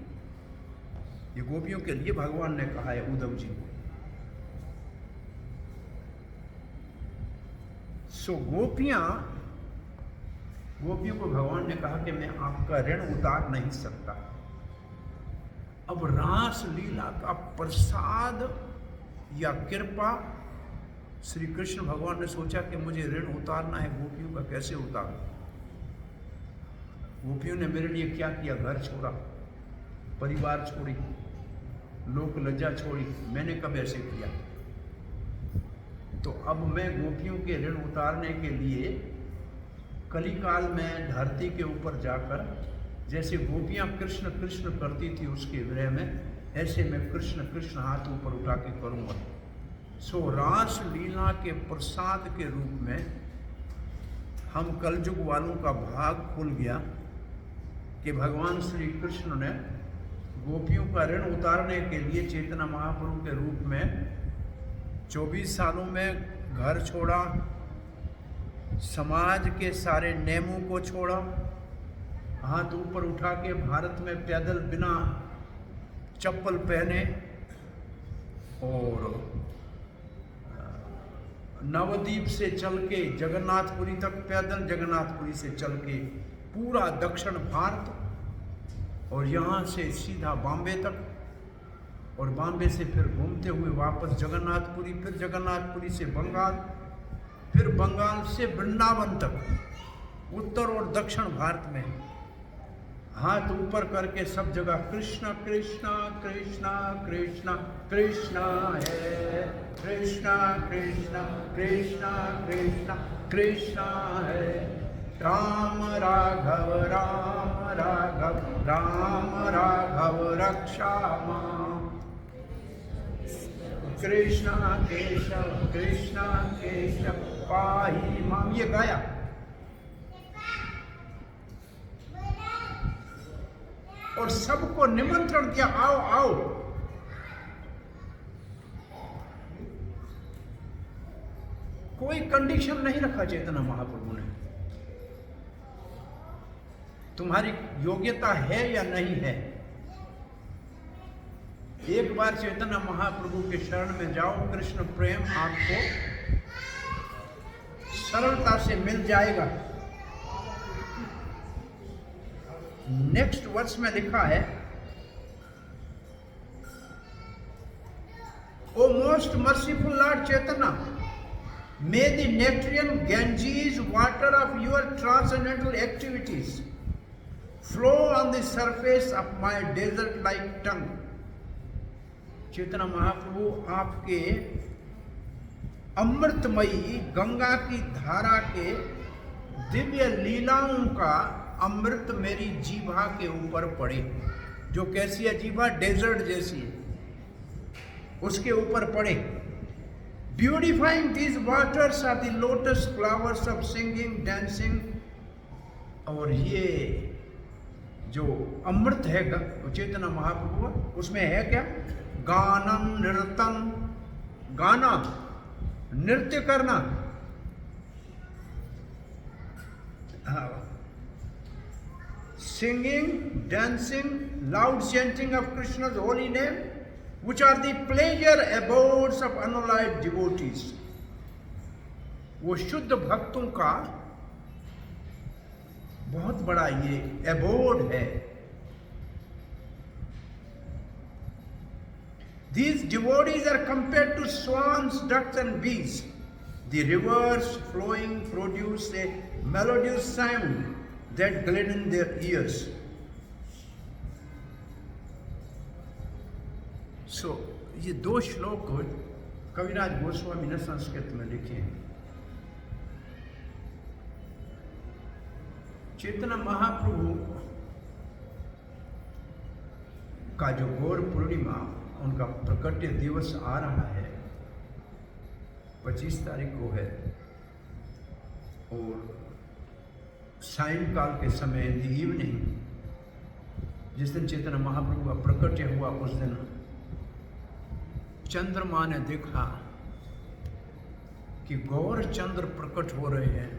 ये गोपियों के लिए भगवान ने कहा है उद्धव जी को। सो गोपियों को भगवान ने कहा कि मैं आपका ऋण उतार नहीं सकता। अब रास लीला का प्रसाद या कृपा, श्री कृष्ण भगवान ने सोचा कि मुझे ऋण उतारना है गोपियों का, कैसे उतारूं? गोपियों ने मेरे लिए क्या किया? घर छोड़ा, परिवार छोड़ी, लोक लज्जा छोड़ी, मैंने कब ऐसे किया? तो अब मैं गोपियों के ऋण उतारने के लिए कलिकाल में धरती के ऊपर जाकर, जैसे गोपियां कृष्ण कृष्ण करती थी उसके विरह में, ऐसे मैं कृष्ण कृष्ण हाथ ऊपर उठा के करूंगा। सो रास लीला के प्रसाद के रूप में हम कलयुग वालों का भाग खुल गया कि भगवान श्री कृष्ण ने गोपियों का ऋण उतारने के लिए चैतन्य महाप्रभु के रूप में 24 सालों में घर छोड़ा, समाज के सारे नियमों को छोड़ा, हाथ ऊपर उठा के भारत में पैदल बिना चप्पल पहने, और नवद्वीप से चल के जगन्नाथपुरी तक पैदल, जगन्नाथपुरी से चल के पूरा दक्षिण भारत, और यहाँ से सीधा बॉम्बे तक, और बॉम्बे से फिर घूमते हुए वापस जगन्नाथपुरी, फिर जगन्नाथपुरी से बंगाल, फिर बंगाल से वृंदावन तक, उत्तर और दक्षिण भारत में हाथ ऊपर करके सब जगह कृष्णा कृष्णा कृष्णा कृष्णा कृष्णा है, कृष्णा कृष्णा कृष्णा कृष्णा कृष्णा है, राम राघव राम राघव राम राघव रक्षा मां, कृष्णा केशव पाही माम, ये गाया। और सबको निमंत्रण दिया, आओ आओ। कोई कंडीशन नहीं रखा चैतन्य महाप्रभु ने, तुम्हारी योग्यता है या नहीं है। एक बार चैतन्य महाप्रभु के शरण में जाओ, कृष्ण प्रेम आपको सरलता से मिल जाएगा। नेक्स्ट वर्ष में लिखा है, O most merciful Lord Chaitanya, may the nectarean Ganges water of your transcendental activities flow on the surface of my desert like tongue Chaitanya Mahaprabhu आपके अमृतमयी गंगा की धारा के दिव्य लीलाओं का अमृत मेरी जीभा के ऊपर पड़े। जो कैसी है जीभा? डेजर्ट जैसी है, उसके ऊपर पड़े। Beautifying these waters are the lotus flowers of singing dancing. और ये जो अमृत है चैतन्य महाप्रभु, उसमें है क्या? गानम नृत्यम, गाना, नृत्य करना, singing, dancing, loud chanting of Krishna's holy name, which are the pleasure abodes of unallied devotees. वो शुद्ध भक्तों का बहुत बड़ा ये abode है। These devotees are compared to swans, ducks and bees. The rivers flowing produce a melodious sound that gladden their ears. So, ये दो श्लोक कविराज गोस्वामी ने संस्कृत में लिखे हैं। चैतन्य महाप्रभु का जो गौर पूर्णिमा, उनका प्रकट्य दिवस आ रहा है, 25 तारीख को है। और सायंकाल के समय, इन द इवनिंग, जिस दिन चैतन्य महाप्रभु का प्रकट्य हुआ, उस दिन चंद्रमा ने देखा कि गौर चंद्र प्रकट हो रहे हैं,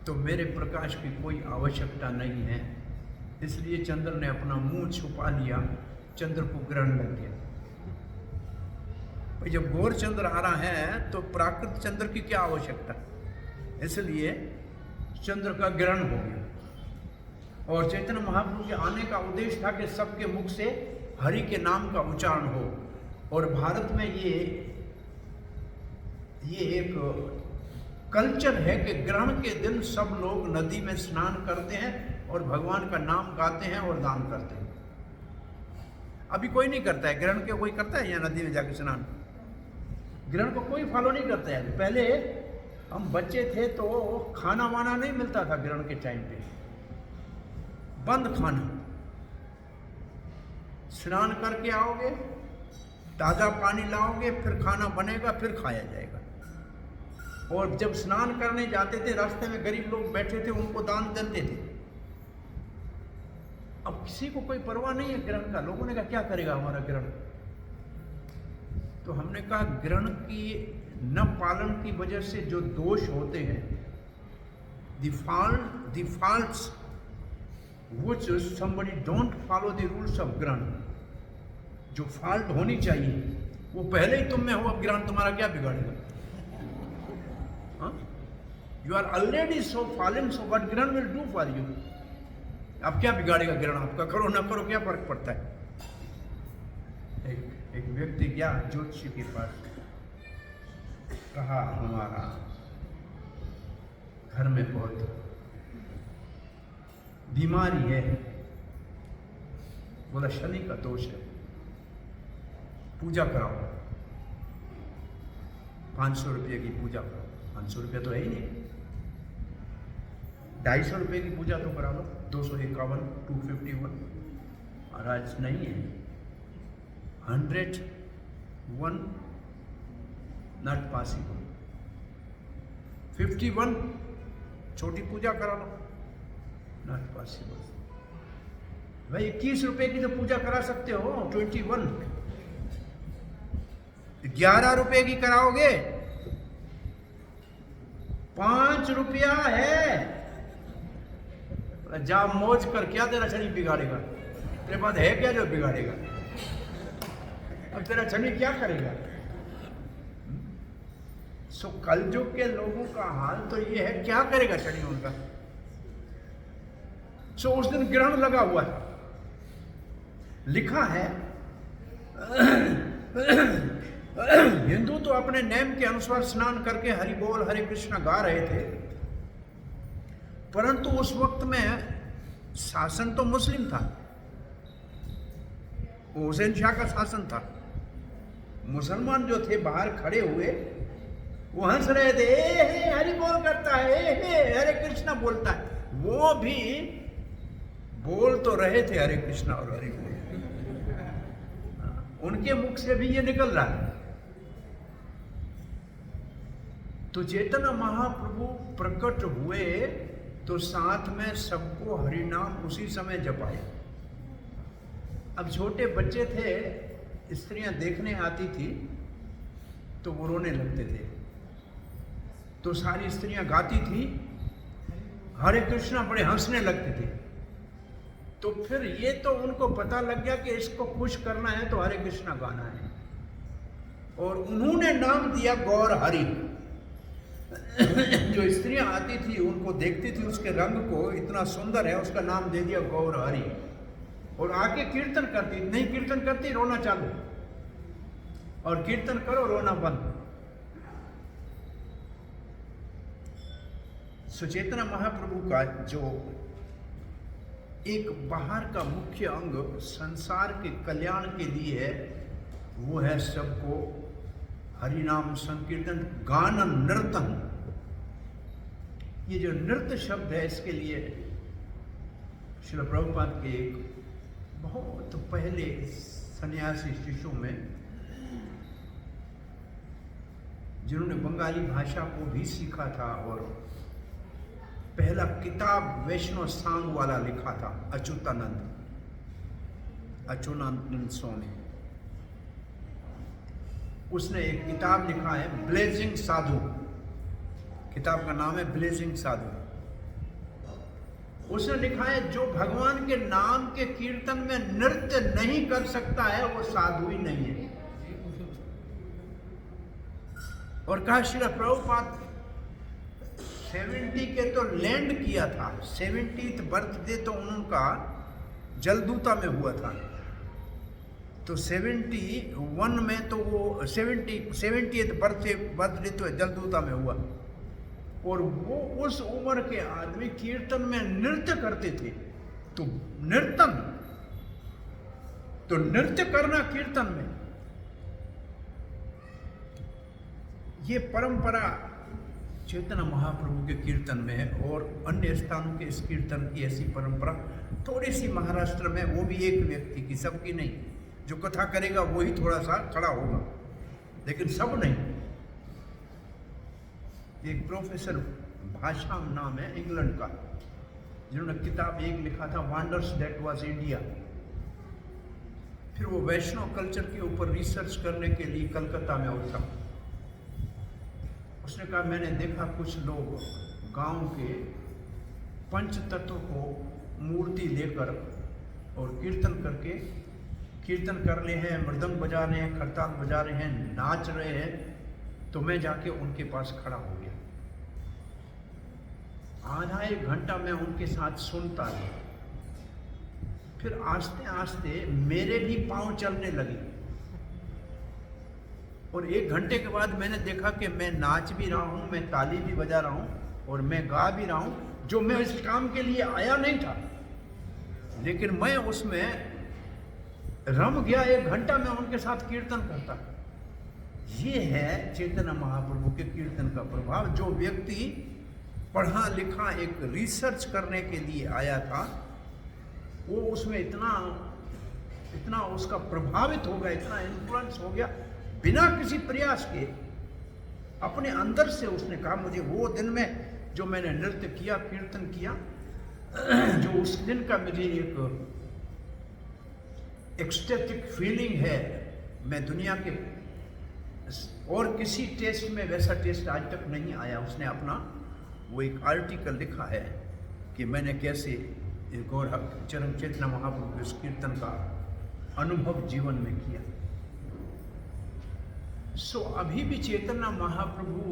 तो मेरे प्रकाश की कोई आवश्यकता नहीं है। इसलिए चंद्र ने अपना मुंह छुपा लिया, चंद्र को ग्रहण लग गया। भाई जब गौर चंद्र आ रहा है तो प्राकृत चंद्र की क्या आवश्यकता, इसलिए चंद्र का ग्रहण हो गया। और चैतन्य महाप्रभु के आने का उद्देश्य था कि सबके मुख से हरि के नाम का उच्चारण हो। और भारत में ये एक कल्चर है कि ग्रहण के दिन सब लोग नदी में स्नान करते हैं और भगवान का नाम गाते हैं और दान करते हैं। अभी कोई नहीं करता है ग्रहण के, कोई करता है या नदी में जाके स्नान? ग्रहण को कोई फॉलो नहीं करता है। पहले हम बच्चे थे तो खाना वाना नहीं मिलता था ग्रहण के टाइम पे, बंद खाना। स्नान करके आओगे, ताजा पानी लाओगे, फिर खाना बनेगा, फिर खाया जाएगा। और जब स्नान करने जाते थे, रास्ते में गरीब लोग बैठे थे, उनको दान देते थे। अब किसी को कोई परवाह नहीं है ग्रहण का। लोगों ने कहा क्या करेगा हमारा ग्रहण? तो हमने कहा ग्रहण की न पालन की वजह से जो दोष होते हैं, the faults which somebody don't follow the rules of ग्रहण, जो फॉल्ट होनी चाहिए वो पहले ही तुम में हो, अब ग्रहण तुम्हारा क्या बिगाड़ेगा? You are already so fallen, so what ग्रहण विल डू फॉर यू? अब क्या बिगाड़ेगा ग्रहण आपका? करो ना करो क्या फर्क पड़ता है? एक व्यक्ति गया ज्योतिषी के पास, कहा हमारा घर में बहुत बीमारी है। बोला शनि का दोष है, पूजा कराओ, 500 रुपये की पूजा करो। 500 रुपये तो है ही नहीं, 250 रुपये की पूजा तो करा लो, 251, 251। और आज नहीं है 101, नॉट पॉसिबल। 51 छोटी पूजा करा लो, नॉट पॉसिबल। भाई 21 रुपये की तो पूजा करा सकते हो, 21। 11 रुपये की कराओगे, 5 रुपया है। जा मौज कर, क्या तेरा शनि बिगाड़ेगा? तेरे पास है क्या जो बिगाड़ेगा? अब तेरा शनि क्या करेगा? सो कलयुग के लोगों का हाल तो ये है, क्या करेगा शनि उनका? सो उस दिन ग्रहण लगा हुआ है, लिखा है। हिंदू तो अपने नेम के अनुसार स्नान करके हरि बोल हरे कृष्ण गा रहे थे, परंतु उस वक्त में शासन तो मुस्लिम था। वो हुसैन शाह का शासन था। मुसलमान जो थे बाहर खड़े हुए, वो हंस रहे थे, हे हरि बोल करता है, हे हरे कृष्णा बोलता है। वो भी बोल तो रहे थे हरे कृष्णा और हरि बोल, उनके मुख से भी ये निकल रहा है। तो चैतन्य महाप्रभु प्रकट हुए तो साथ में सबको हरि नाम उसी समय जपाया। अब छोटे बच्चे थे, स्त्रियां देखने आती थी तो वो रोने लगते थे, तो सारी स्त्रियां गाती थी हरे कृष्णा, बड़े हंसने लगते थे। तो फिर ये तो उनको पता लग गया कि इसको खुश करना है तो हरे कृष्णा गाना है, और उन्होंने नाम दिया गौर हरि। जो स्त्रियां आती थी उनको देखती थी, उसके रंग को इतना सुंदर है, उसका नाम दे दिया गौर हरि। और आके कीर्तन करती, नहीं कीर्तन करती रोना चालू, और कीर्तन करो रोना बंद। सुचेतना महाप्रभु का जो एक बाहर का मुख्य अंग संसार के कल्याण के लिए है, वो है सबको हरिनाम संकीर्तन, गानन, नर्तन। ये जो नृत्य शब्द है, इसके लिए श्रील प्रभुपाद के एक बहुत पहले सन्यासी शिष्यों में, जिन्होंने बंगाली भाषा को भी सीखा था और पहला किताब वैष्णव सांग वाला लिखा था, अच्युतानंद स्वामी, उसने एक किताब लिखा है ब्लेजिंग साधु। किताब का नाम है ब्लेजिंग साधु। उसने लिखा है जो भगवान के नाम के कीर्तन में नृत्य नहीं कर सकता है वो साधु ही नहीं है। और कहा श्रील प्रभुपाद 70 के तो लैंड किया था, 70th बर्थडे तो उनका जलदूता में हुआ था, तो 71 में तो वो 70th बर्थडे तो जलदूता में हुआ। और वो उस उम्र के आदमी कीर्तन में नृत्य करते थे। तो नृत्य करना कीर्तन में, ये परंपरा चैतन्य महाप्रभु के कीर्तन में है। और अन्य स्थानों के इस कीर्तन की ऐसी परंपरा थोड़ी सी महाराष्ट्र में, वो भी एक व्यक्ति की, सबकी नहीं। जो कथा करेगा वही थोड़ा सा खड़ा होगा, लेकिन सब नहीं। एक प्रोफेसर भाषा नाम है इंग्लैंड का, जिन्होंने किताब एक लिखा था वंडर्स दैट वाज इंडिया। फिर वो वैष्णव कल्चर के ऊपर रिसर्च करने के लिए कलकत्ता में उतरा। उसने कहा मैंने देखा कुछ लोग गांव के पंच तत्व को मूर्ति लेकर और कीर्तन कर रहे हैं, मृदंग बजा रहे हैं, खरताल बजा रहे हैं, नाच रहे हैं। तो मैं जाके उनके पास खड़ा हो गया, आधा एक घंटा मैं उनके साथ सुनता रहा। फिर आस्ते आस्ते मेरे भी पांव चलने लगे, और एक घंटे के बाद मैंने देखा कि मैं नाच भी रहा हूँ, मैं ताली भी बजा रहा हूँ और मैं गा भी रहा हूँ, जो मैं इस काम के लिए आया नहीं था, लेकिन मैं उसमें रम गया। एक घंटा मैं उनके साथ कीर्तन करता। ये है चैतन्य महाप्रभु के कीर्तन का प्रभाव। जो व्यक्ति पढ़ा लिखा एक रिसर्च करने के लिए आया था, वो उसमें इतना उसका प्रभावित हो गया, इतना इन्फ्लुएंस हो गया, बिना किसी प्रयास के अपने अंदर से उसने कहा मुझे वो दिन में जो मैंने नृत्य किया, कीर्तन किया, जो उस दिन का मुझे एक एक्सटेटिक फीलिंग है, मैं दुनिया के और किसी टेस्ट में वैसा टेस्ट आज तक नहीं आया। उसने अपना वो एक आर्टिकल लिखा है कि मैंने कैसे गौर चरण चैतन्य महाप्रभु इस कीर्तन का अनुभव जीवन में किया। अभी भी चैतन्य महाप्रभु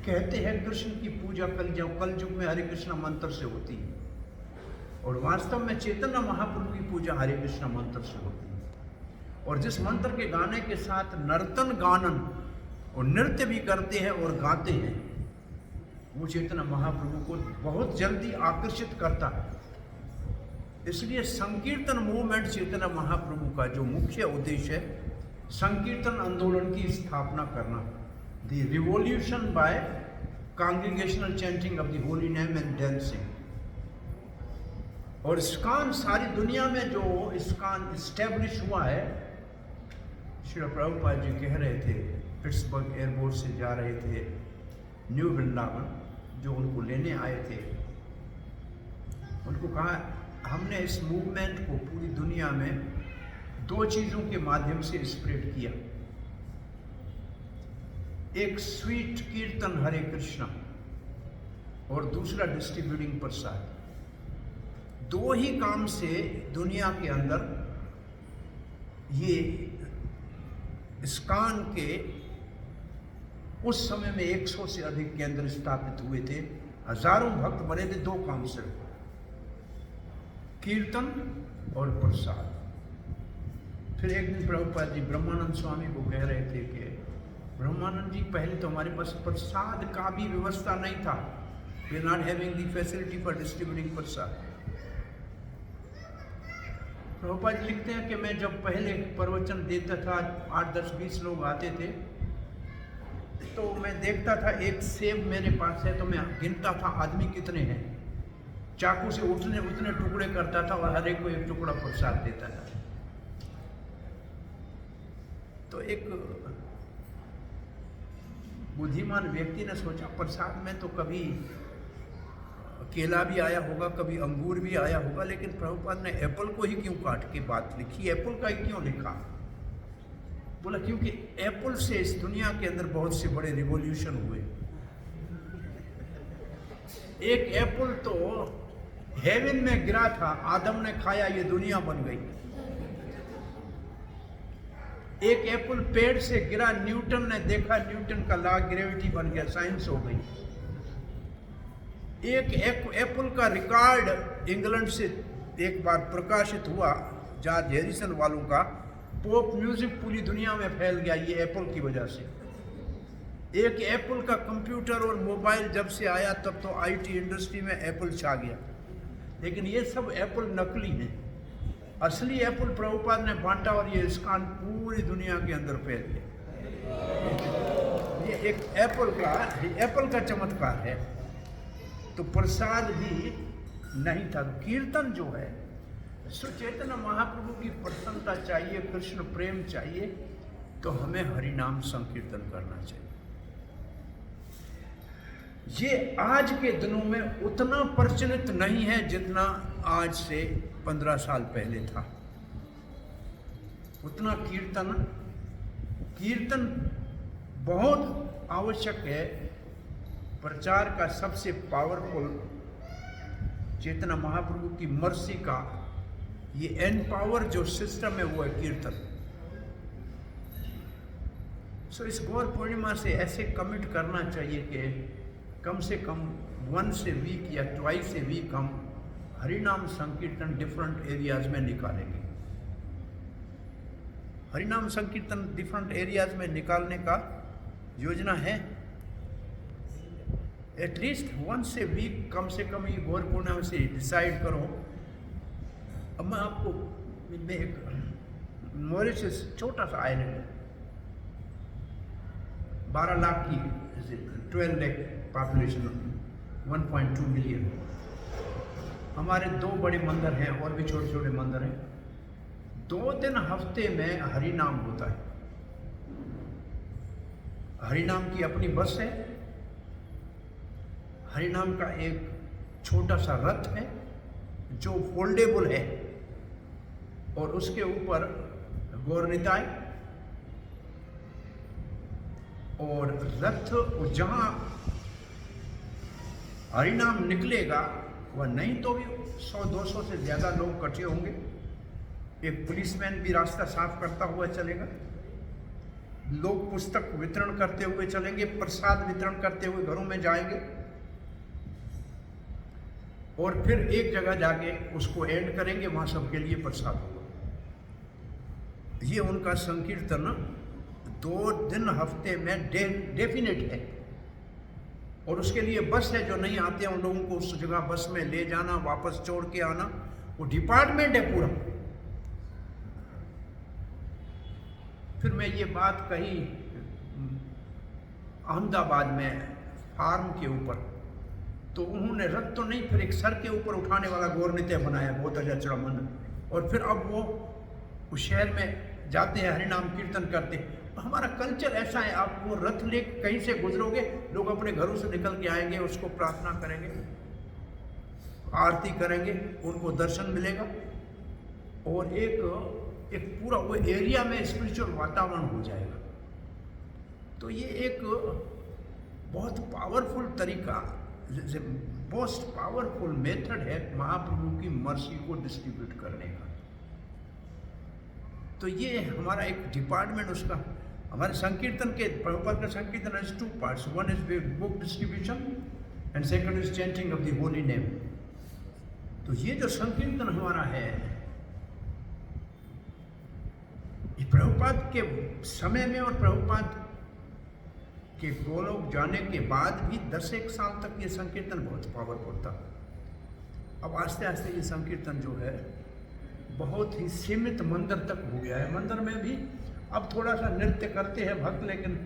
कहते हैं कृष्ण की पूजा कलयुग में हरे कृष्ण मंत्र से होती है, और वास्तव में चैतन्य महाप्रभु की पूजा हरे कृष्ण मंत्र से होती है। और जिस मंत्र के गाने के साथ नर्तन गानन और नृत्य भी करते हैं और गाते हैं, वो चैतन्य महाप्रभु को बहुत जल्दी आकर्षित करता है। इसलिए संकीर्तन मूवमेंट चैतन्य महाप्रभु का जो मुख्य उद्देश्य है, संकीर्तन आंदोलन की स्थापना करना, the revolution by congregational chanting of the holy name and dancing. और इस्कॉन सारी दुनिया में जो इस्कॉन इस्टेब्लिश हुआ है, श्री प्रभुपाद जी कह रहे थे, पिट्सबर्ग एयरपोर्ट से जा रहे थे न्यू वृंदावन, जो उनको लेने आए थे, उनको कहा हमने इस मूवमेंट को पूरी दुनिया में 2 चीज़ों के माध्यम से स्प्रेड किया, एक स्वीट कीर्तन हरे कृष्णा और दूसरा डिस्ट्रीब्यूटिंग प्रसाद। 2 ही काम से दुनिया के अंदर ये इस्कॉन के उस समय में 100 से अधिक केंद्र स्थापित हुए थे, हजारों भक्त बने थे 2 काम से, कीर्तन और प्रसाद। फिर एक दिन प्रभुपाद जी ब्रह्मानंद स्वामी को कह रहे थे कि ब्रह्मानंद जी, पहले तो हमारे पास प्रसाद का भी व्यवस्था नहीं था, we are not having the facility for distributing prasad. Prabhupada ji लिखते हैं कि मैं जब पहले प्रवचन देता था, 8, 10, 20 लोग आते थे, तो मैं देखता था एक सेब मेरे पास है, तो मैं गिनता था आदमी कितने हैं, चाकू से उतने टुकड़े करता था और हर एक को 1 टुकड़ा प्रसाद देता था। तो एक बुद्धिमान व्यक्ति ने सोचा, प्रसाद में तो कभी केला भी आया होगा, कभी अंगूर भी आया होगा, लेकिन प्रभुपाद ने एप्पल को ही क्यों काट के बात लिखी, एप्पल का ही क्यों लिखा? बोला क्योंकि एप्पल से इस दुनिया के अंदर बहुत से बड़े रिवॉल्यूशन हुए। एक एप्पल तो हेवन में गिरा था, आदम ने खाया, ये दुनिया बन गई। एक एप्पल पेड़ से गिरा, न्यूटन ने देखा, न्यूटन का लॉ ग्रेविटी बन गया, साइंस हो गई। एक एप्पल का रिकॉर्ड इंग्लैंड से एक बार प्रकाशित हुआ, जॉर्ज हैरिसन वालों का, पॉप म्यूजिक पूरी दुनिया में फैल गया ये एप्पल की वजह से। एक एप्पल का कंप्यूटर और मोबाइल जब से आया, तब तो आईटी इंडस्ट्री में एप्पल छा गया। लेकिन ये सब एप्पल नकली हैं, असली एप्पल प्रभुपाद ने बांटा और ये इस्कॉन पूरी दुनिया के अंदर फैल गया। ये एक एप्पल का चमत्कार है। तो प्रसाद भी नहीं था। कीर्तन जो है, चैतन्य महाप्रभु की प्रसन्नता चाहिए, कृष्ण प्रेम चाहिए, तो हमें हरि नाम संकीर्तन करना चाहिए। ये आज के दिनों में उतना प्रचलित नहीं है जितना आज से 15 साल पहले था। उतना कीर्तन बहुत आवश्यक है। प्रचार का सबसे पावरफुल चैतन्य महाप्रभु की मर्सी का ये एनपावर जो सिस्टम है वो है कीर्तन। इस गौर पूर्णिमा से ऐसे कमिट करना चाहिए कि कम से कम 1 वीक या 2 वीक हम हरिनाम संकीर्तन डिफरेंट एरियाज में निकालेंगे। हरिनाम संकीर्तन डिफरेंट एरियाज में निकालने का योजना है। एटलीस्ट 1 वीक कम से कम ये गौर पूर्णिमा से डिसाइड करो। अब मैं आपको एक मॉरिशस छोटा सा आइलैंड है, 12 लाख की 12 लाख पॉपुलेशन, 1.2 मिलियन। हमारे 2 बड़े मंदिर हैं और भी छोटे छोटे मंदिर हैं। 2 दिन हफ्ते में हरिनाम होता है। हरिनाम की अपनी बस है। हरिनाम का एक छोटा सा रथ है जो फोल्डेबल है और उसके ऊपर गौरनिताय और रथ, जहां हरिनाम निकलेगा वह नहीं तो भी 100-200 से ज्यादा लोग इकट्ठे होंगे। एक पुलिसमैन भी रास्ता साफ करता हुआ चलेगा। लोग पुस्तक वितरण करते हुए चलेंगे, प्रसाद वितरण करते हुए घरों में जाएंगे और फिर एक जगह जाके उसको एंड करेंगे, वहां सबके लिए प्रसाद होगा। ये उनका संकीर्तन 2 दिन हफ्ते में डेफिनेट है। और उसके लिए बस है, जो नहीं आते हैं उन लोगों को उस जगह बस में ले जाना, वापस छोड़ के आना, वो डिपार्टमेंट है पूरा। फिर मैं ये बात कही अहमदाबाद में फार्म के ऊपर, तो उन्होंने रथ तो नहीं, फिर एक सर के ऊपर उठाने वाला गौर नित्य बनाया, बहुत अच्छा चढ़ा मन। और फिर अब वो उस शहर में जाते हैं, हरिनाम कीर्तन करते। हमारा कल्चर ऐसा है, आप वो रथ ले कहीं से गुजरोगे, लोग अपने घरों से निकल के आएंगे, उसको प्रार्थना करेंगे, आरती करेंगे, उनको दर्शन मिलेगा, और एक पूरा वो एरिया में स्पिरिचुअल वातावरण हो जाएगा। तो ये एक बहुत पावरफुल तरीका, मोस्ट पावरफुल मेथड है महाप्रभु की मर्सी को डिस्ट्रीब्यूट करने का। तो ये हमारा एक डिपार्टमेंट, उसका हमारे संकीर्तन के, प्रभुपाद का संकीर्तन is 2 parts, 1 is book distribution and 2nd is chanting of the holy name. तो ये जो संकीर्तन हमारा है, ये प्रभुपाद के समय में और प्रभुपाद के गोलोक जाने के बाद भी 10-1 साल तक ये संकीर्तन बहुत पावरफुल था। अब आस्ते आस्ते ये संकीर्तन जो है बहुत ही सीमित मंदिर तक हो गया है। मंदिर में भी अब थोड़ा सा नृत्य करते हैं भक्त, लेकिन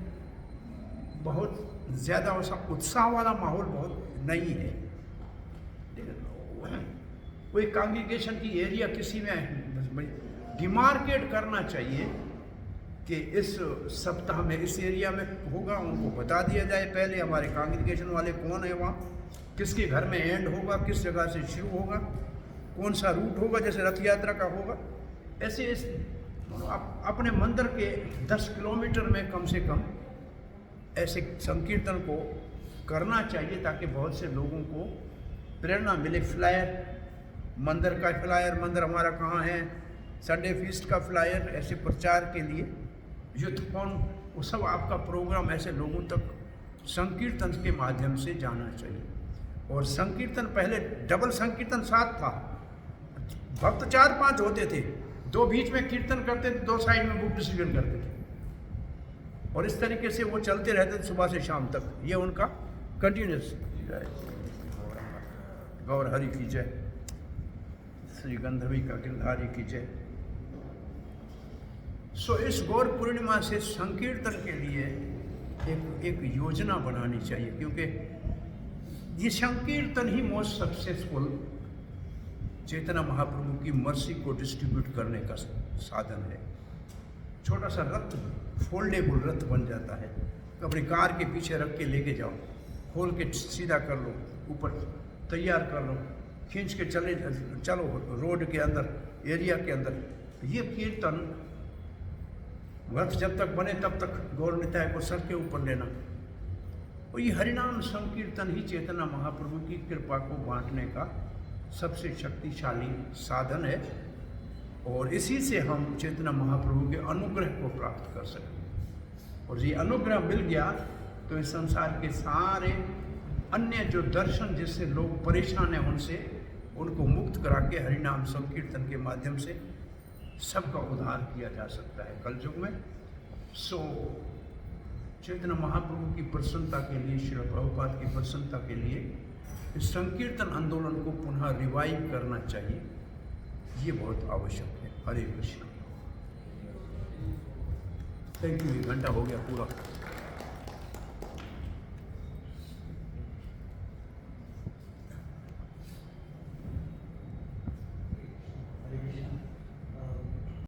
बहुत ज़्यादा वैसा उत्साह वाला माहौल बहुत नहीं है। कोई कांग्रीगेशन की एरिया किसी में डिमार्केट करना चाहिए कि इस सप्ताह में इस एरिया में होगा, उनको बता दिया जाए पहले, हमारे कांग्रीगेशन वाले कौन है, वहाँ किसके घर में एंड होगा, किस जगह से शुरू होगा, कौन सा रूट होगा, जैसे रथ यात्रा का होगा। ऐसे अपने मंदिर के 10 किलोमीटर में कम से कम ऐसे संकीर्तन को करना चाहिए, ताकि बहुत से लोगों को प्रेरणा मिले। फ्लायर, मंदिर का फ्लायर, मंदिर हमारा कहाँ है, संडे फीस्ट का फ्लायर, ऐसे प्रचार के लिए युद्ध कौन, वो सब आपका प्रोग्राम ऐसे लोगों तक संकीर्तन के माध्यम से जाना चाहिए। और संकीर्तन पहले डबल संकीर्तन 7 था, भक्त 4-5 होते थे, 2 बीच में कीर्तन करते थे, 2 साइड में बुक डिस्ट्रीब्यूशन करते थे, और इस तरीके से वो चलते रहते थे सुबह से शाम तक। ये उनका कंटिन्यूस। गौर हरि की जय, श्री गंधर्वी का गिरधारी की जय। सो इस गौर पूर्णिमा से संकीर्तन के लिए एक योजना बनानी चाहिए, क्योंकि ये संकीर्तन ही मोस्ट सक्सेसफुल चैतन्य महाप्रभु की मर्सी को डिस्ट्रीब्यूट करने का साधन है। छोटा सा रथ, फोल्डेबल रथ बन जाता है, अपनी कार के पीछे रख के लेके जाओ, खोल के सीधा कर लो, ऊपर तैयार कर लो, खींच के चलो रोड के अंदर, एरिया के अंदर। ये कीर्तन रथ जब तक बने तब तक गौर निताय को सर के ऊपर लेना। और ये हरिनाम संकीर्तन ही चैतन्य महाप्रभु की कृपा को बांटने का सबसे शक्तिशाली साधन है, और इसी से हम चैतन्य महाप्रभु के अनुग्रह को प्राप्त कर सकते। और ये अनुग्रह मिल गया तो इस संसार के सारे अन्य जो दर्शन जिससे लोग परेशान हैं उनको मुक्त करा के हरिनाम संकीर्तन के माध्यम से सबका उद्धार किया जा सकता है कलयुग में। सो चैतन्य महाप्रभु की प्रसन्नता के लिए, श्री प्रभुपाद की प्रसन्नता के लिए इस संकीर्तन आंदोलन को पुनः रिवाइव करना चाहिए, ये बहुत आवश्यक है। हरे कृष्ण। Thank you. 1 घंटा हो गया पूरा।